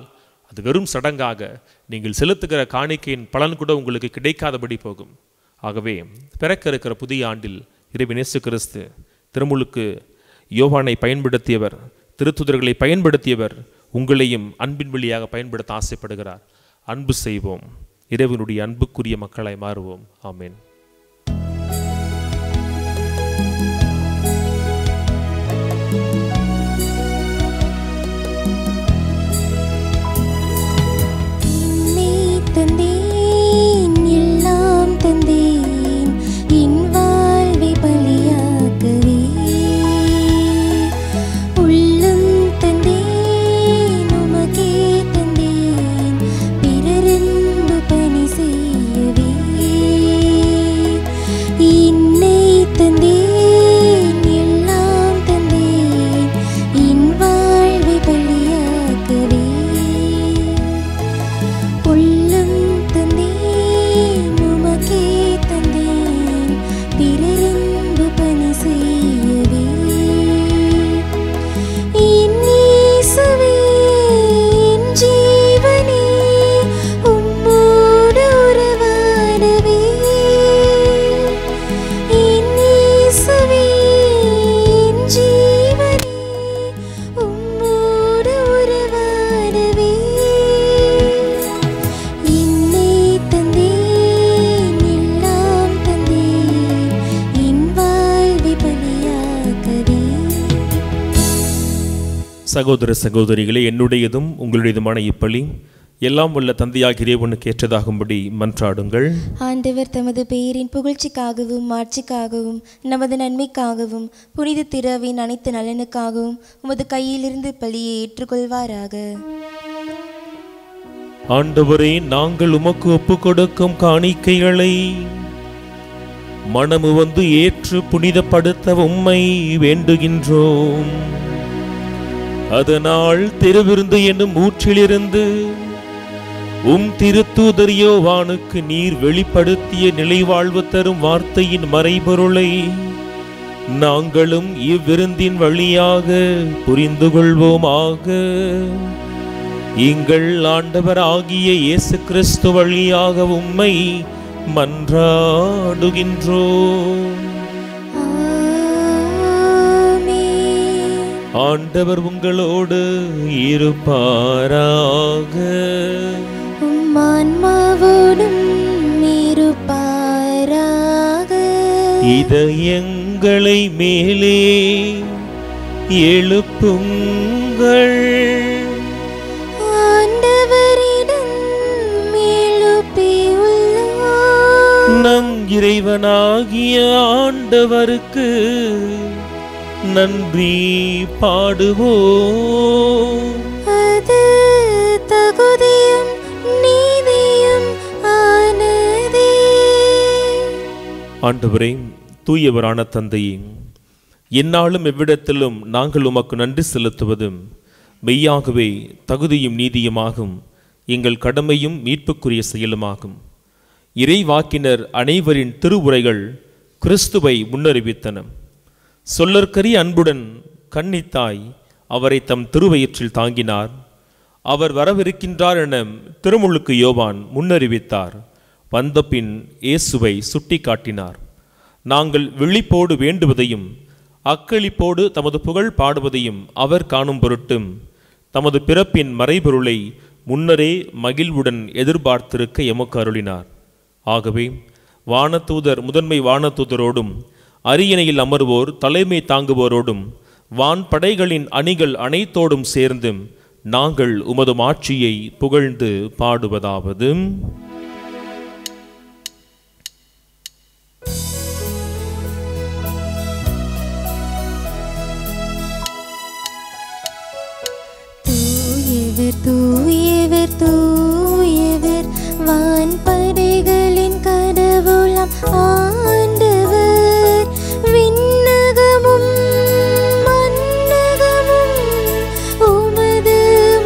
Speaker 2: அது வெறும் சடங்காக நீங்கள் செலுத்துகிற காணிக்கையின் பலன் கூட உங்களுக்கு கிடைக்காதபடி போகும். ஆகவே பிறக்க இருக்கிற புதிய ஆண்டில் இறைவன் இயேசு கிறிஸ்து திருமுழுக்கு யோவானை பயன்படுத்தியவர், திருத்துதர்களை பயன்படுத்தியவர், உங்களையும் அன்பின் வழியாக பயன்படுத்த ஆசைப்படுகிறார். அன்பு செய்வோம், இறைவனுடைய அன்புக்குரிய மக்களாய் மாறுவோம். ஆமென்.
Speaker 4: தந்தேன், எல்லாம் தந்தேன், என் வாழ்வை பலியாக்கவே. உள்ளம் தந்தேன், உமக்கே தந்தேன், பிறரன்பு பணி செய்யவே. என்னை தந்தேன், எல்லாம் தந்தேன், என் வாழ்வை பலியாக்கவே. உள்ளம் தந்தேன், உமக்கே தந்தேன், பிறரன்பு பணி செய்யவே. என் இயேசுவே, என் ஜீவனே, உம்மோடு உறவாடவே. என் இயேசுவே, என் ஜீவனே, உம்மோடு உறவாடவே. என்னை தந்தேன், எல்லாம் தந்தேன், என் வாழ்வை பலியாக்கவே.
Speaker 2: சகோதர சகோதரிகளே, என்னுடையதும் உங்களுடையதுமான இப்பலி எல்லாம் உள்ள தந்தையாகிய இறைவனுக்கு ஏற்றதாகும்படி மன்றாடுங்கள்.
Speaker 3: ஆண்டவர் தமது பெயரின் புகழ்ச்சிக்காகவும் மாட்சிக்காகவும் நமது நன்மைக்காகவும் புனித திருவின் அனைத்து நலனுக்காகவும் உமது கையிலிருந்து பலியை ஏற்றுக்கொள்வாராக.
Speaker 2: ஆண்டவரே, நாங்கள் உமக்கு ஒப்பு கொடுக்கும் காணிக்கைகளை மனமு வந்து ஏற்று புனிதப்படுத்த உம்மை வேண்டுகின்றோம். அதனால் திருவிருந்து என்னும் ஊற்றிலிருந்து உம் திருத்தூதர் யோவானுக்கு நீர் வெளிப்படுத்திய நிலைவாழ்வு தரும் வார்த்தையின் மறைபொருளை நாங்களும் இவ்விருந்தின் வழியாக புரிந்து கொள்வோமாக. எங்கள் ஆண்டவர் ஆகிய இயேசு கிறிஸ்து வழியாக உம்மை மன்றாடுகின்றோம். ஆண்டவர் உங்களோடு இருப்பாராக.
Speaker 4: உம் ஆன்மாவோடும் இருப்பாராக.
Speaker 2: இதயங்களை மேலே எழுப்புங்கள்.
Speaker 4: ஆண்டவரிடம் எழுப்பியுள்ளோம்.
Speaker 2: நம் இறைவனாகிய ஆண்டவருக்கு நன்றி பாடுவோம்.
Speaker 4: அது தகுதியும் நீதியும் ஆனதே.
Speaker 2: ஆண்டவரே, தூயவரான தந்தையே, எந்நாளும் எவ்விடத்திலும் நாங்கள் உமக்கு நன்றி செலுத்துவதும் மெய்யாகவே தகுதியும் நீதியுமாகும். எங்கள் கடமையும் மீட்புக்குரிய செயலுமாகும். இறைவாக்கினர் அனைவரின் திருவுரைகள் கிறிஸ்துவை முன்னறிவித்தன. சொல்லற்கரிய அன்புடன் கன்னித்தாய் அவரை தம் திருவயிற்றில் தாங்கினார். அவர் வரவிருக்கின்றார் என திருமுழுக்கு யோவான் முன்னறிவித்தார். வந்தபின் இயேசுவை சுட்டி காட்டினார். நாங்கள் விழிப்போடு வேண்டுவதையும் அக்களிப்போடு தமது புகழ் பாடுவதையும் அவர் காணும் பொருட்டும் தமது பிறப்பின் மறைபொருளை முன்னரே மகிழ்வுடன் எதிர்பார்த்திருக்க எமக்கு அருளினார். ஆகவே வானதூதர் முதன்மை வானதூதரோடும் அரியணையில் அமர்வோர் தலைமை தாங்குவோரோடும் வான் படைகளின் அணிகள் அனைத்தோடும் சேர்ந்து நாங்கள் உமது மாட்சியை புகழ்ந்து பாடுவதாவது:
Speaker 4: தூயவர் தூயவர் தூயவர் வான் படைகளின் கடவுளாம் ஆண்டவர். விண்ணகமும் மண்ணகமும் உமது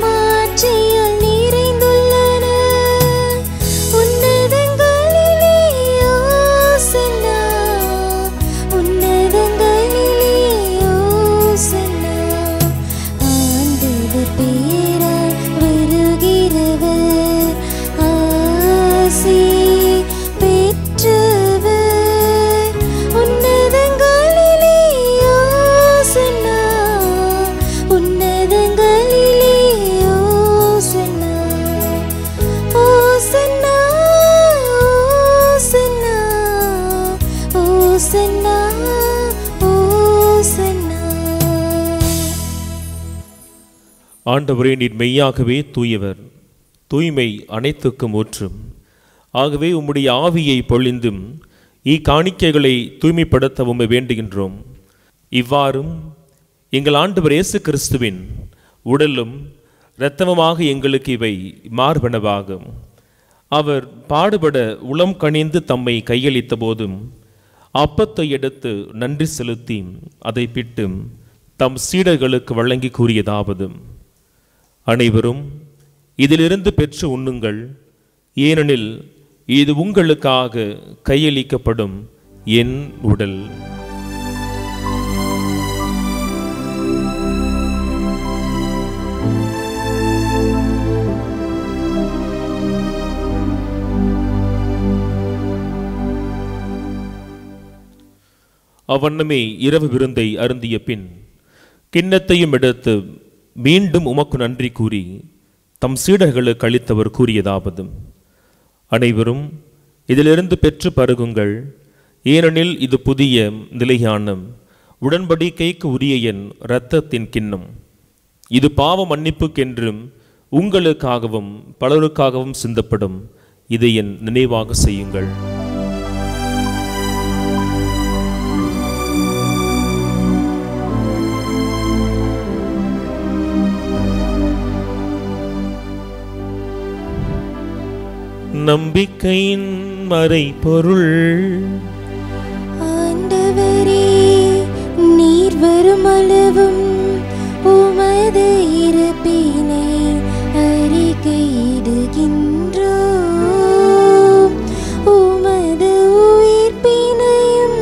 Speaker 4: மாட்சியால் நிறைந்துள்ளன. உன்னதங்களிலே ஓசன்னா, உன்னதங்களிலே ஓசன்னா. ஆண்டவர் பெயரால் வருகிறவர் ஆசி பெற்றவர்.
Speaker 2: ஆண்டவரே, நீர் மெய்யாகவே தூயவர், தூய்மை அனைத்துக்கும் ஊற்றும். ஆகவே உம்முடைய ஆவியை பொழிந்தும் இக்காணிக்கைகளை தூய்மைப்படுத்த உம்மை வேண்டுகின்றோம். இவ்வாறும் எங்கள் ஆண்டவர் இயேசு கிறிஸ்துவின் உடலும் இரத்தமுமாக எங்களுக்கு இவை மார்பனவாகும். அவர் பாடுபட உளம் கனிந்து தம்மை கையளித்த போதும் அப்பத்தை எடுத்து நன்றி செலுத்தி அதை பிட்டு தம் சீடர்களுக்கு வழங்கி கூறியதாவது: அனைவரும் இதிலிருந்து பெற்று உண்ணுங்கள், ஏனெனில் இது உங்களுக்காக கையளிக்கப்படும் என் உடல். அவ்வண்ணமே இரவு விருந்தை அருந்திய பின் கிண்ணத்தையும் எடுத்து மீண்டும் உமக்கு நன்றி கூறி தம் சீடர்களுக்கு அளித்தவர் கூறியதாவது: அனைவரும் இதிலிருந்து பெற்று பருகுங்கள், ஏனெனில் இது புதிய நிலையான உடன்படிக்கைக்கு உரிய என் இரத்தத்தின் கிண்ணம். இது பாவ மன்னிப்புக்கென்றும் உங்களுக்காகவும் பலருக்காகவும் சிந்தப்படும். இதை என் நினைவாக செய்யுங்கள். நம்பிக்கையின் மறைபொருள்.
Speaker 4: ஆண்டவரே, நீர் வரும் அளவும் உமது இருப்பினை அறிக்கையிடுகின்றோம், உமது உயிர்ப்பினையும்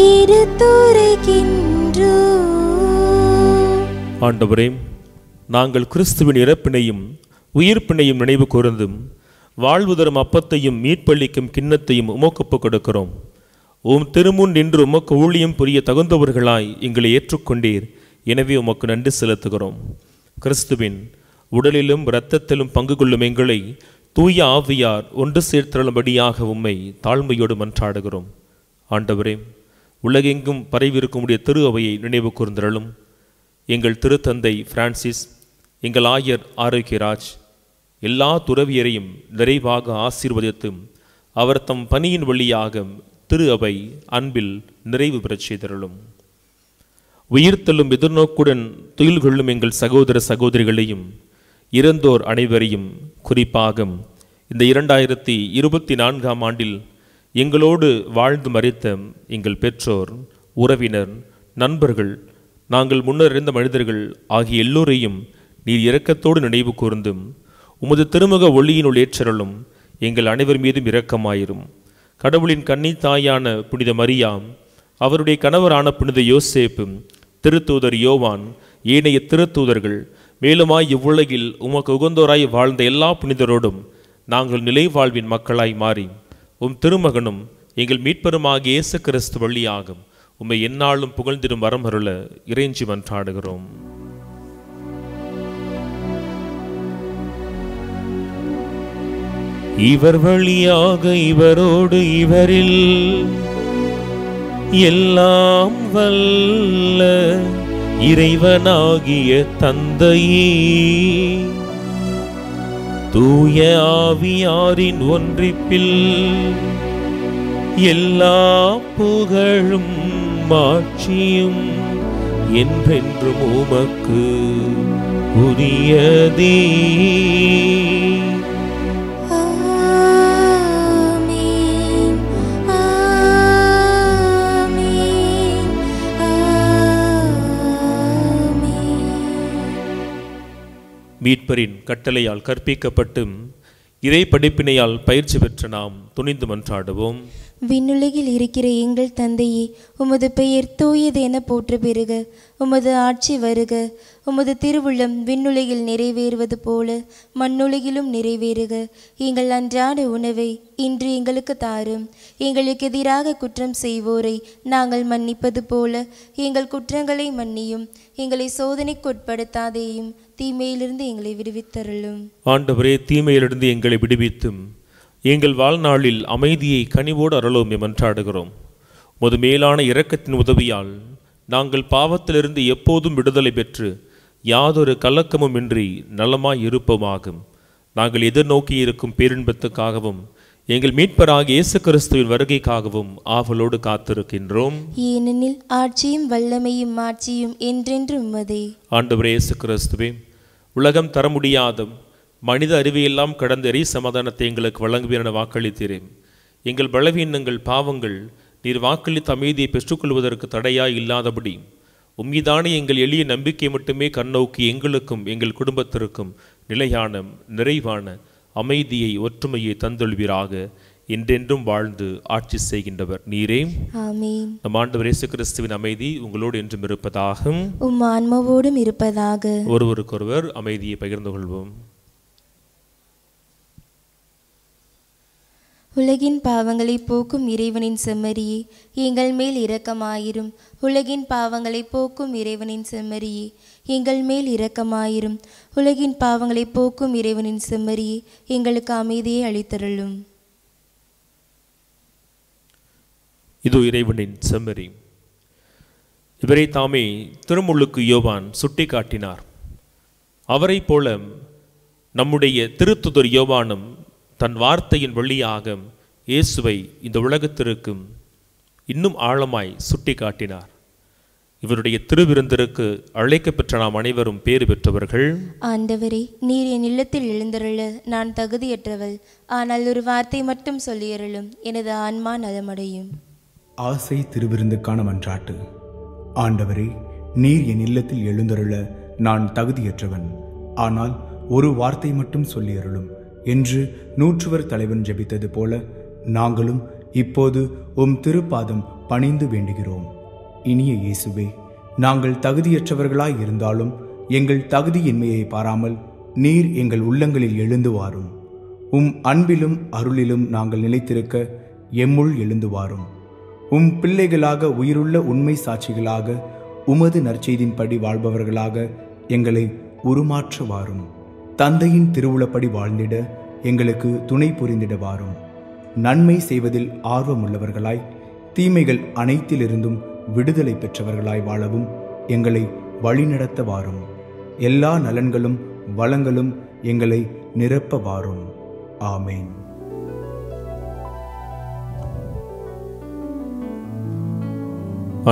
Speaker 4: எடுத்துரைக்கின்றோம்.
Speaker 2: ஆண்டவரே, நாங்கள் கிறிஸ்துவின் இறப்பினையும் உயிர்ப்பினையும் நினைவு கூர்ந்தும் வாழ்வு தரும் அப்பத்தையும் மீட்பளிக்கும் கிண்ணத்தையும் உமக்கு கொடுக்கிறோம். உம் திருமுன் நின்று உமக்கு ஊழியம் புரிய தகுந்தவர்களாய் எங்களை ஏற்றுக்கொண்டீர். எனவே உமக்கு நன்றி செலுத்துகிறோம். கிறிஸ்துவின் உடலிலும் இரத்தத்திலும் பங்கு கொள்ளும் எங்களை தூய ஆவியார் ஒன்று சேர்த்தருளும்படியாக உம்மை தாழ்மையோடு மன்றாடுகிறோம். ஆண்டவரே, உலகெங்கும் பரவியிருக்கும் உடைய திரு அவையை நினைவு கூர்ந்தருளும். எங்கள் திருத்தந்தை பிரான்சிஸ், எங்கள் ஆயர் ஆரோக்கியராஜ், எல்லா துறவியரையும் நிறைவாக ஆசீர்வதித்தும் அவர் தம் பணியின் வழியாக திரு அவை அன்பில் நிறைவு பெறச் செய்தருளும். உயிர்த்தெழும் எதிர்நோக்குடன் துயில் கொள்ளும் எங்கள் சகோதர சகோதரிகளையும் இறந்தோர் அனைவரையும், குறிப்பாக இந்த 2024ஆம் ஆண்டில் எங்களோடு வாழ்ந்து மரித்த எங்கள் பெற்றோர், உறவினர், நண்பர்கள், நாங்கள் முன்னர் இருந்த மனிதர்கள் ஆகிய எல்லோரையும் நீர் இரக்கத்தோடு நினைவு கூர்ந்தும் உமது திருமுக ஒளியினுள் ஏற்றருளும். எங்கள் அனைவர் மீதும் இரக்கமாயிரும். கடவுளின் கன்னி தாயான புனித மரியாம், அவருடைய கணவரான புனித யோசேப்பு, திருத்தூதர் யோவான், ஏனைய திருத்தூதர்கள், மேலுமாய் இவ்வுலகில் உமக்கு உகந்தோராய் வாழ்ந்த எல்லா புனிதரோடும் நாங்கள் நிலை வாழ்வின் மக்களாய் மாறி உம் திருமகனும் எங்கள் மீட்பருமாகிய இயேசு கிறிஸ்து வழியாகும் உம்மை எந்நாளும் புகழ்ந்திடும் வரம் அருள இறைஞ்சி மன்றாடுகிறோம். இவர் வழியாக இவரோடு இவரில் எல்லாம் வல்ல இறைவனாகிய தந்தையே, தூய ஆவியாரின் ஒன்றிப்பில் எல்லா புகழும் மாட்சியும் என்றென்றும் உமக்கு உரியதே. மீட்பரின் கட்டளையால் கற்பிக்கப்பட்டும் இறை படிப்பினையால் பயிற்சி பெற்ற நாம் துணிந்து மன்றாடுவோம்.
Speaker 3: விண்ணுலகில் இருக்கிற எங்கள் தந்தையே, உமது பெயர் தூயது என போற்ற பெறுக. உமது ஆட்சி வருக. உமது திருவுள்ளம் விண்ணுலகில் நிறைவேறுவது போல மண்ணுலகிலும் நிறைவேறுக. எங்கள் அன்றாட உணவை இன்று எங்களுக்கு தாரும். எங்களுக்கு எதிராக குற்றம் செய்வோரை நாங்கள் மன்னிப்பது போல எங்கள் குற்றங்களை மன்னியும். எங்களை சோதனைக்கு உட்படுத்தாதேயும், தீமையிலிருந்து எங்களை விடுவித்தருளும்.
Speaker 2: ஆண்டவரே, தீமையிலிருந்து எங்களை விடுவித்தும் எங்கள் வாழ்நாளில் அமைதியை கனிவோடு அருளோம் மன்றாடுகிறோம். உமது மேலான இரக்கத்தின் உதவியால் நாங்கள் பாவத்திலிருந்து எப்போதும் விடுதலை பெற்று யாதொரு கலக்கமுமின்றி நலமாய் இருப்போமாகும். நாங்கள் எதிர்நோக்கி இருக்கும் பேரின்பத்துக்காகவும் எங்கள் மீட்பராகிய இயேசு கிறிஸ்துவின் வருகைக்காகவும் ஆவலோடு காத்திருக்கின்றோம்.
Speaker 3: ஏனெனில் ஆட்சியும் வல்லமையும் மாட்சியும் என்றென்றும் உமதே.
Speaker 2: ஆண்டவரே இயேசு கிறிஸ்துவே, உலகம் தர முடியாத மனித அறிவையெல்லாம் கடந்த இறை சமாதானத்தை எங்களுக்கு வழங்குவீர் என வாக்களித்தீரேன். எங்கள் பலவீனங்கள் பாவங்கள் நீர் வாக்களித்த அமைதியை பெற்றுக்கொள்வதற்கு தடையாய் இல்லாதபடி உம்மீதான எங்கள் எளிய நம்பிக்கை மட்டுமே கண்ணோக்கி எங்களுக்கும் எங்கள் குடும்பத்திற்கும் நிலையான நிறைவான அமைதியை ஒற்றுமையை தந்தொள்வீராக. என்றென்றும் வாழ்ந்து ஆட்சி செய்கின்றவர் நீரே.
Speaker 3: ஆமென்.
Speaker 2: நம் ஆண்டவர் இயேசு கிறிஸ்துவின் அமைதி உங்களோடு என்றும் இருப்பதாக.
Speaker 3: உம் ஆன்மாவோடும் இருப்பதாக.
Speaker 2: ஒருவருக்கொருவர் அமைதியை பகிர்ந்து கொள்வோம்.
Speaker 3: உலகின் பாவங்களை போக்கும் இறைவனின் செம்மறியே, எங்கள் மேல் இரக்கமாயிரும். உலகின் பாவங்களை போக்கும் இறைவனின் செம்மறியே, எங்கள் மேல் இரக்கமாயிரும். உலகின் பாவங்களை போக்கும் இறைவனின் செம்மறியே, எங்களுக்கு அமைதியை அளித்தருளும்.
Speaker 2: இது இறைவனின் செம்மறி. இவரை தாமே திருமுழுக்கு யோவான் சுட்டி காட்டினார். அவரை போல நம்முடைய திருத்துதர் யோவானும் தன் வார்த்தையின் வழியாக இயேசுவை இந்த உலகத்திற்கு இன்னும் ஆழமாய் சுட்டி காட்டினார். இவருடைய திருவிருந்திற்கு அழைக்கப்பெற்ற நாம் அனைவரும் பேறு பெற்றவர்கள்.
Speaker 3: ஆண்டவரே, நீர் என் இல்லத்தில் எழுந்தருள நான் தகுதியற்றவள். ஆனால் ஒரு வார்த்தை மட்டும் சொல்லியருளும், எனது ஆன்மா நலமடையும்.
Speaker 6: ஆசை திருவிருந்துக்கான மன்றாட்டு. ஆண்டவரே, நீர் என் இல்லத்தில் எழுந்தருள நான் தகுதியற்றவன். ஆனால் ஒரு வார்த்தை மட்டும் சொல்லியருளும் என்று நூற்றுவர் தலைவன் ஜெபித்தது போல நாங்களும் இப்போது உம் திருப்பாதம் பணிந்து வேண்டுகிறோம். இனிய இயேசுவே, நாங்கள் தகுதியற்றவர்களாய் இருந்தாலும் எங்கள் தகுதியின்மையை பாராமல் நீர் எங்கள் உள்ளங்களில் எழுந்து வாரும். உம் அன்பிலும் அருளிலும் நாங்கள் நிலைத்திருக்க எம்முள் எழுந்து வாரும். உம் பிள்ளைகளாக உயிருள்ள உண்மை சாட்சிகளாக உமது நற்செய்தின்படி வாழ்பவர்களாக எங்களை உருமாற்ற வாரும். தந்தையின் திருவுளப்படி வாழ்ந்திட எங்களுக்கு துணை புரிந்திட வாரும். நன்மை செய்வதில் ஆர்வமுள்ளவர்களாய் தீமைகள் அனைத்திலிருந்தும் விடுதலை பெற்றவர்களாய் வாழவும் எங்களை வழிநடத்த வாரும். எல்லா நலன்களும் வளங்களும் எங்களை நிரப்ப வாரும். ஆமேன்.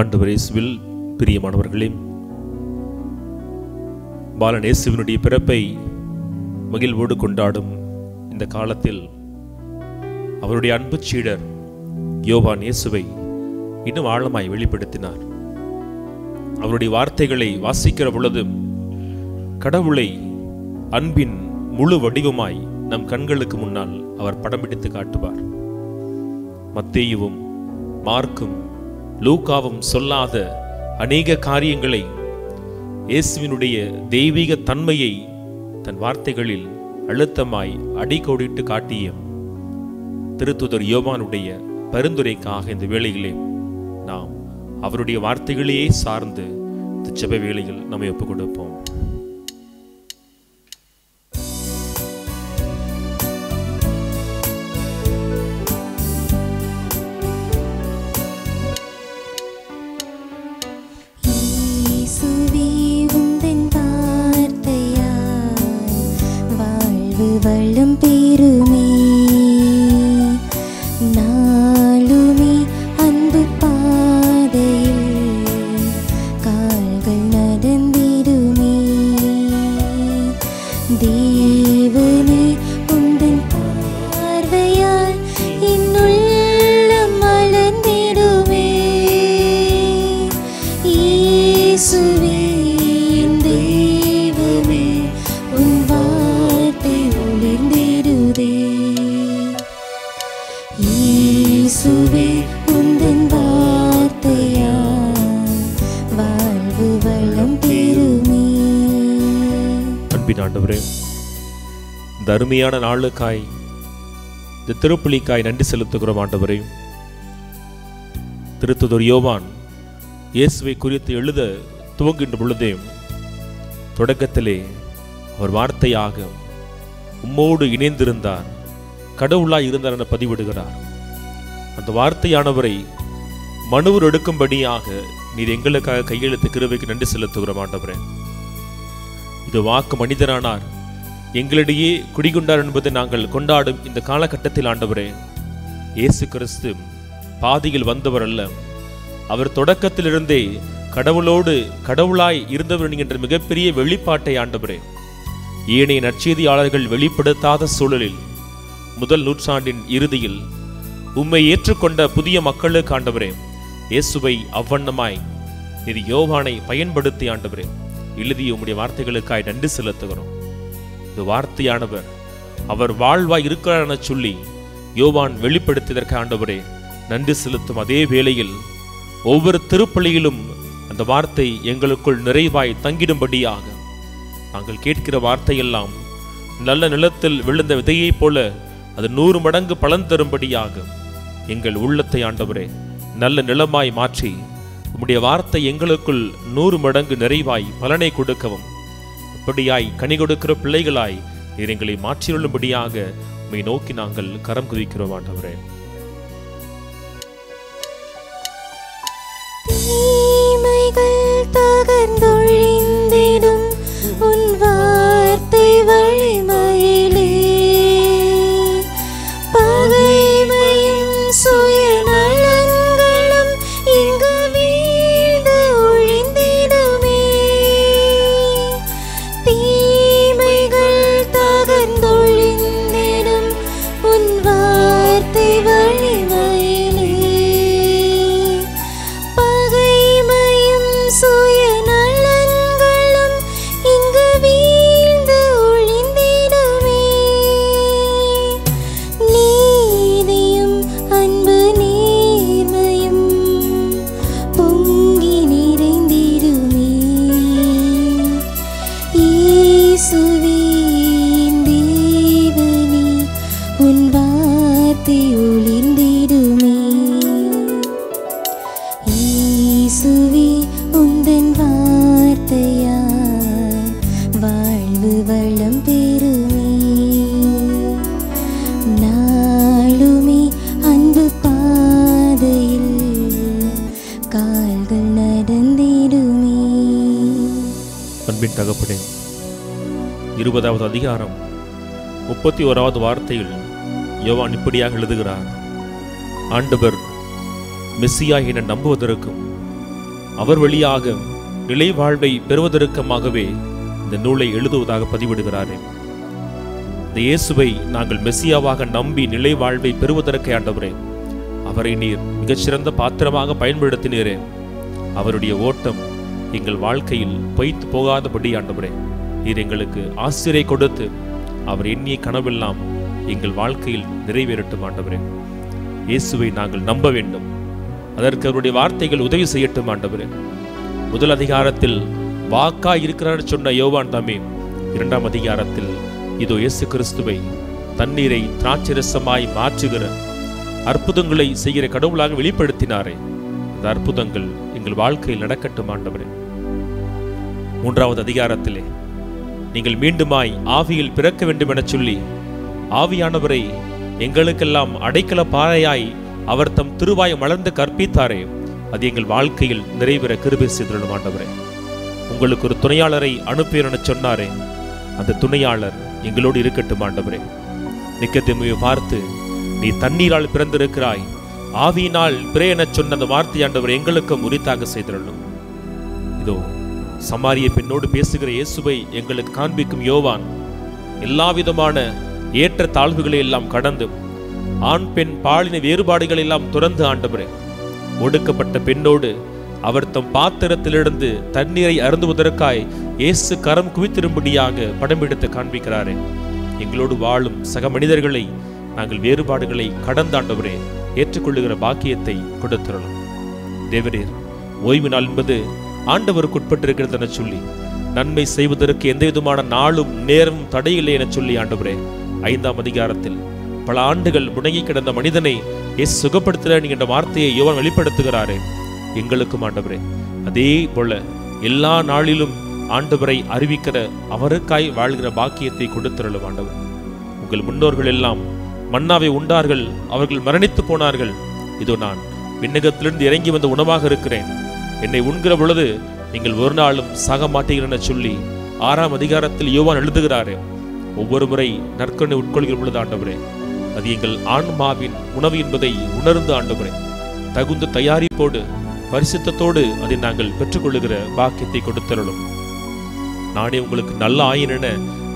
Speaker 2: ஆண்டவர் இயேசுவில் பிரியமானவர்களே, பாலன் இயேசுவினுடைய பிறப்பை மகிழ்வோடு கொண்டாடும் இந்த காலத்தில் அவருடைய அன்பு சீடர் யோவான் இயேசுவை இன்னும் ஆழமாய் வெளிப்படுத்தினார். அவருடைய வார்த்தைகளை வாசிக்கிற பொழுது கடவுளை அன்பின் முழு வடிவமாய் நம் கண்களுக்கு முன்னால் அவர் படம் பிடித்து காட்டுவார். மத்தேயுவும் மார்க்கும் லூக்காவும் சொல்லாத அநேக காரியங்களை, இயேசுவினுடைய தெய்வீக தன்மையை தன் வார்த்தைகளில் அழுத்தமாய் அடிக்கோடிட்டு காட்டிய திருத்துதர் யோவானுடைய பரிந்துரைக்காக இந்த வேளையிலே நாம் அவருடைய வார்த்தைகளையே சார்ந்து இந்த ஜெப வேளையில் நம்மை ஒப்புக் கொடுப்போம்.
Speaker 4: வளம் பெருமே நாளுமே அன்பு பாதையில் கால்கள் நடந்திடுமே. தேவனே, உந்தன் பார்வையால் என்னுள்ளம் மலர்ந்திடுமே. இயேசுவே, என் தெய்வமே, உன் இயேசுவே, உந்தன் வார்த்தையால் வாழ்வு வளம் பெறுமே.
Speaker 2: அன்பின் ஆண்டவரே, இந்த அருமையான நாளுக்காய், இந்த திருப்பலிக்காய் நன்றி செலுத்துகிறோம். ஆண்டவரே, திருத்துதர் யோவான் இயேசுவை குறித்து எழுத துவங்குகின்ற பொழுதே தொடக்கத்திலே அவர் வார்த்தையாக உம்மோடு இணைந்திருந்தார், கடவுளாய் இருந்தார் என பதிவிடுகிறார். அந்த வார்த்தையானவரை மனுவர் எடுக்கும்படியாக நீர் எங்களுக்காக கையெழுத்து கிருபைக்கு நன்றி செலுத்துகிறோம். ஆண்டவரே, இது வாக்கு மனிதரானார், எங்களிடையே குடிகொண்டார் என்பதை நாங்கள் கொண்டாடும் இந்த காலகட்டத்தில் ஆண்டவரே, இயேசு கிறிஸ்து பாதியில் வந்தவர் அல்ல, அவர் தொடக்கத்திலிருந்தே கடவுளோடு கடவுளாய் இருந்தவர் என்கின்ற மிகப்பெரிய வெளிப்பாட்டை ஆண்டவரே ஏனைய நற்செய்தியாளர்கள் வெளிப்படுத்தாத சூழலில் முதல் நூற்றாண்டின் இறுதியில் உம்மை ஏற்றுக்கொண்ட புதிய மக்களுக்கு ஆண்டவரே இயேசுவை அவ்வண்ணமாய் இது யோவானை பயன்படுத்தி ஆண்டவரே எழுதிய உம்முடைய வார்த்தைகளுக்காய் நன்றி செலுத்துகிறோம். இந்த வார்த்தையானவர் அவர் வாழ்வாய் இருக்கிறார் என சொல்லி யோவான் வெளிப்படுத்தியதற்கு ஆண்டவரே நன்றி செலுத்தும் அதே வேளையில் ஒவ்வொரு திருப்பலியிலும் அந்த வார்த்தை எங்களுக்குள் நிறைவாய் தங்கிடும்படியாக நாங்கள் கேட்கிற வார்த்தையெல்லாம் நல்ல நிலத்தில் விழுந்த விதையைப் போல அது 100 மடங்கு பலன் தரும்படியாக எங்கள் உள்ளத்தை ஆண்டவரே நல்ல நிலமாய் மாற்றி உம்முடைய வார்த்தை எங்களுக்குள் 100 மடங்கு நிறைவாய் பலனை கொடுக்கவும் அப்படியாய் கனி கொடுக்கிற பிள்ளைகளாய் நீர் எங்களை மாற்றியுள்ளும்படியாக உம்மை நோக்கி நாங்கள் கரம் குவிக்கிறோம் ஆண்டவரே.
Speaker 4: தகர்ந்தொழிந்திடும் உன் வார்த்தை வழிமயிலே பகைமையும் சுயநலங்களும் இங்கு வீழ்ந்து ஒழிந்திடுமே. தீமைகள் தகர்ந்தொழிந்திடும் உன் வார்த்தை வழிமயிலே பகைமையும் சுயநலங்களும் இங்கு வீழ்ந்து ஒழிந்திடுமே. நீதியும் அன்பு நேர்மையும் பொங்கி நிறைந்திடுமே. இயேசுவே தேவனே உன் வார்த்தை ஒளிர்ந்திடுமே. இயேசுவே உந்தன் வார்த்தையால் வாழ்வு வளம் பெறுமே. நாளுமே அன்பு பாதையில் கால்கள் நடந்திடுமே.
Speaker 2: அன்பின் தகப்பனே, 20வது அதிகாரம் 31வது வார்த்தையில் யோவான் இப்படியாக எழுதுகிறார், ஆண்டவர் மெஸ்ஸியா என நம்புவதற்கும் அவர் வழியாக நிலை வாழ்வை பெறுவதற்குமாகவே இந்த நூலை எழுதுவதாக பதிவிடுகிறாரே. இந்த இயேசுவை நாங்கள் மெஸ்ஸியாவாக நம்பி நிலை வாழ்வை பெறுவதற்கு ஆண்டவரே அவரை நீர் மிகச்சிறந்த பாத்திரமாக பயன்படுத்தினீரே. அவருடைய ஓட்டம் எங்கள் வாழ்க்கையில் பொய்த்து போகாதபடி ஆண்டவரே நீர் எங்களுக்கு ஆசிரியை கொடுத்து அவர் எண்ணிய கனவெல்லாம் எங்கள் வாழ்க்கையில் நிறைவேறட்டும் ஆண்டவரே. இயேசுவை நாங்கள் நம்ப வேண்டும், அதற்கு அவருடைய வார்த்தைகள் உதவி செய்யட்டும் ஆண்டவரே. முதல் அதிகாரத்தில் வாக்காய் இருக்கிறார் சொன்ன யோவான் தாமே 2ஆம் அதிகாரத்தில் இதோ இயேசு கிறிஸ்துவை தண்ணீரை திராட்சரசமாய் மாற்றுகிற அற்புதங்களை செய்கிற கடவுளாக வெளிப்படுத்தினாரே. அந்த அற்புதங்கள் எங்கள் வாழ்க்கையில் நடக்கட்டும் ஆண்டவரே. 3வது அதிகாரத்திலே நீங்கள் மீண்டுமாய் ஆவியில் பிறக்க வேண்டும் என சொல்லி ஆவியானவரை எங்களுக்கெல்லாம் அடைக்கல பாறையாய் அவர் தம் திருவாய் மலர்ந்து கற்பித்தாரே. அது எங்கள் வாழ்க்கையில் நிறைவேற கிருபை செய்திருளும் ஆண்டவரே. உங்களுக்கு ஒரு துணையாளரை அனுப்புகிறேன் என சொன்னாரே, அந்த துணையாளர் எங்களோடு இருக்கட்டும் ஆண்டவரே. நிக்கதேமுவை பார்த்து நீ தண்ணீரால் பிறந்திருக்கிறாய், ஆவியினால் பிற என சொன்ன அந்த வார்த்தை ஆண்டவர் எங்களுக்கும் உரித்தாக செய்திருளும். இதோ சமாரிய பெண்ணோடு பேசுகிற இயேசுவை எங்களுக்கு காண்பிக்கும் யோவான் எல்லா விதமான ஏற்ற தாழ்வுகளை எல்லாம் கடந்து ஆண் பெண் பாலின வேறுபாடுகள் எல்லாம் துறந்து ஆண்டவரே ஒடுக்கப்பட்ட பெண்ணோடு அவர் தம் பாத்திரத்திலிருந்து தண்ணீரை அருந்துவதற்காய் இயேசு கரம் குவித்திரும்படியாக படம் எடுத்து காண்பிக்கிறாரே. எங்களோடு வாழும் சக மனிதர்களை நாங்கள் வேறுபாடுகளை கடந்தாண்டவரே ஏற்றுக்கொள்ளுகிற பாக்கியத்தை கொடுத்திரணும். தேவரீர் ஓய்வு நாள் என்பது ஆண்டவருக்கு உட்பட்டிருக்கிறது என சொல்லி நன்மை செய்வதற்கு எந்த விதமான நாளும் நேரமும் தடையில்லை என சொல்லி ஆண்டவரே 5ஆம் அதிகாரத்தில் பல ஆண்டுகள் முடங்கி கிடந்த மனிதனை இயேசு சுகப்படுத்துகிறார் என்கின்ற வார்த்தையை யோவான் வெளிப்படுத்துகிறாரே. எங்களுக்கும் ஆண்டவரே அதே போல எல்லா நாளிலும் ஆண்டவரை அறிவிக்கிற அவருக்காய் வாழ்கிற பாக்கியத்தை கொடுத்திரளும் ஆண்டவர். உங்கள் முன்னோர்கள் எல்லாம் மன்னாவை உண்டார்கள், அவர்கள் மரணித்து போனார்கள். இதோ நான் விண்ணகத்திலிருந்து இறங்கி வந்த உணவாக இருக்கிறேன், என்னை உண்கிற பொழுது நீங்கள் ஒரு நாளும் சாக மாட்டீர்கள் என சொல்லி 6ஆம் அதிகாரத்தில் யோவான் எழுதுகிறாரே, ஒவ்வொரு முறை நற்கருணை உட்கொள்கிற பொழுது ஆண்டவரே, அது எங்கள் ஆன்மாவின் உணவு என்பதை உணர்ந்து ஆண்டவரே, தகுந்த தயாரிப்போடு பரிசுத்தத்தோடு அதை நாங்கள் பெற்றுக்கொள்ளுகிற பாக்கியத்தை கொடுத்தருளும். நானே உங்களுக்கு நல்ல ஆயன் என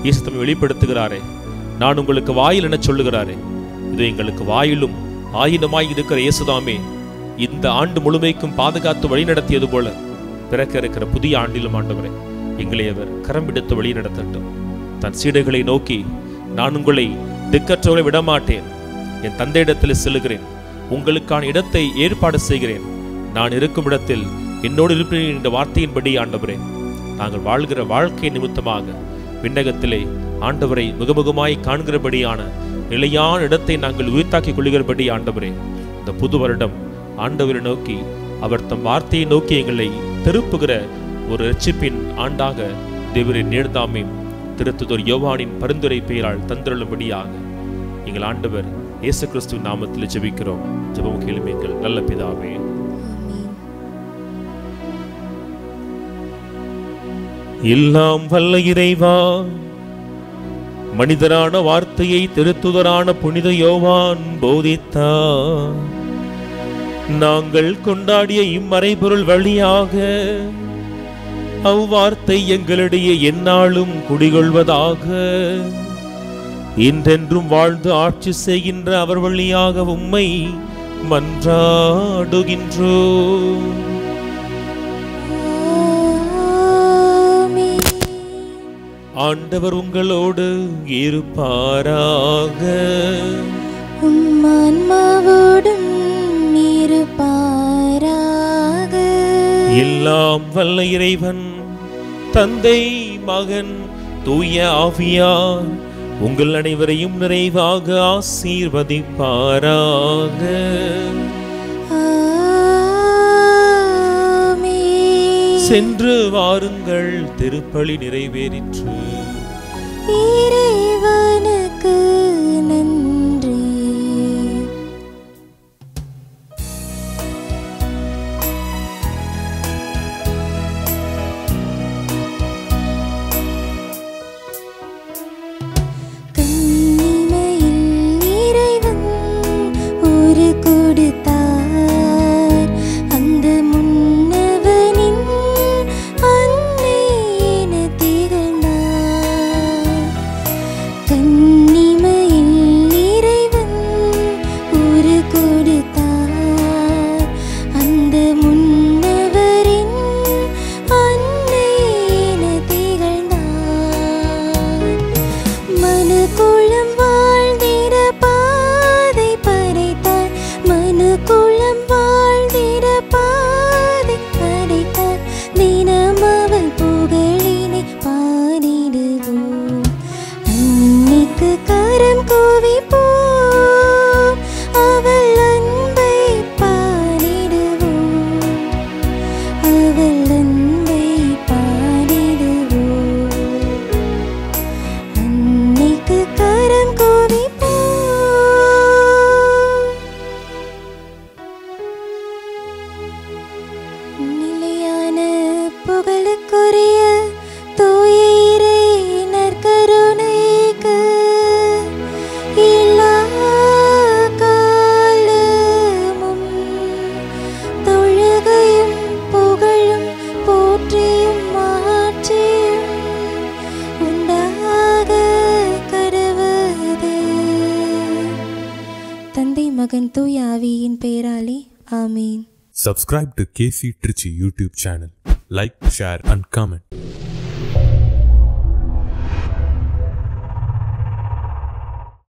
Speaker 2: இயேசு தம்மை வெளிப்படுத்துகிறாரே, நான் உங்களுக்கு வாயில் என சொல்லுகிறாரே, இது எங்களுக்கு வாயிலும் ஆயினமாய் இருக்கிற இயேசுதாமே இந்த ஆண்டு முழுமைக்கும் பாதுகாத்து வழிநடத்தியது போல பிறக்க இருக்கிற புதிய ஆண்டிலும் ஆண்டவரே எங்களை அவர் கரம் பிடித்து வழி நடத்தட்டும். தன் சீடர்களை நோக்கி, நான் உங்களை திக்கற்றவர்களை விடமாட்டேன், என் தந்தையிடத்தில் செல்லுகிறேன், உங்களுக்கான இடத்தை ஏற்பாடு செய்கிறேன், நான் இருக்கும் இடத்தில் என்னோடு இருப்பேன் என்ற வார்த்தையின்படி ஆண்டவரே நாங்கள் வாழ்கிற வாழ்க்கை நிமித்தமாக விண்ணகத்திலே ஆண்டவரை முகமுகமாய் காண்கிறபடியான நிலையான இடத்தை நாங்கள் உயிர்த்தாக்கிக் கொள்கிறபடி ஆண்டவரே இந்த புது வருடம் ஆண்டவரை நோக்கி அவர் தம் வார்த்தையை நோக்கி எங்களை திருப்புகிற ஒரு இரட்சிப்பின் ஆண்டாக தேவரின் நேர்தாமே திருத்துதர் யோவானின் பரிந்துரை பெயரால் தந்திரளும்படியாக எங்கள் ஆண்டவர் இயேசு கிறிஸ்துவின் நாமத்தில் ஜெபிக்கிறோம். ஜெபம் கேளும் எங்கள் நல்ல பிதாவே. எல்லாம் வல்ல இறைவா, மனிதரான வார்த்தையை திருத்துதரான புனித யோவான் போதித்தார். நாங்கள் கொண்டாடிய இம்மறைபொருள் வழியாக அவ்வார்த்தை எங்களிடையே எந்நாளும் குடிகொள்வதாக. இன்றென்றும் வாழ்ந்து ஆட்சி செய்கின்ற அவர் வழியாக உம்மை மன்றாடுகின்றோம். ஆண்டவர் உங்களோடு இருப்பாராக.
Speaker 4: உம்மான்மாவோடும் இருப்பாராக.
Speaker 2: எல்லாம் வல்ல இறைவன் தந்தை, மகன், தூய ஆவியார் உங்கள் அனைவரையும் நிறைவாக ஆசீர்வதிப்பாராக. சென்று வாருங்கள், திருப்பலி நிறைவேறிற்று.
Speaker 4: இறைவனுக்கு நன்றி. கன்னிமையில் இறைவன் ஒரு கொடுத்தார், அந்த முன்னவனின் அன்னை என திகழ்ந்தார். கன்னிமையில் இறைவன் ஒரு கொடுத்தார், அந்த முன்னவரின் அன்னை என திகழ்ந்தார். மனுக்குளம் வாழ்ந்திட பாதை படைத்தார், மனுக்குளம் வாழ்ந்திட பாதை படைத்தார். தினம் அவள் புகழினை பாடிடுவோம், அன்னைக்கு கரம் குவிப்போம், அவள் அன்பை பாடிடுவோம், அவள் அன்பை பாடிடுவோம், அன்னைக்கு கரம் குவிப்போம். நிலையான புகழுக்குரிய தூய இறை நற்கருணைக்கு எல்லா காலமும் தொழுகையும் புகழும் போற்றியும் மாற்றியும் உண்டாக கடவது. தந்தை, மகன், தூய ஆவியின் பெயராலே ஆமீன்.
Speaker 1: Subscribe to KC Trichy YouTube channel. Like, share and comment.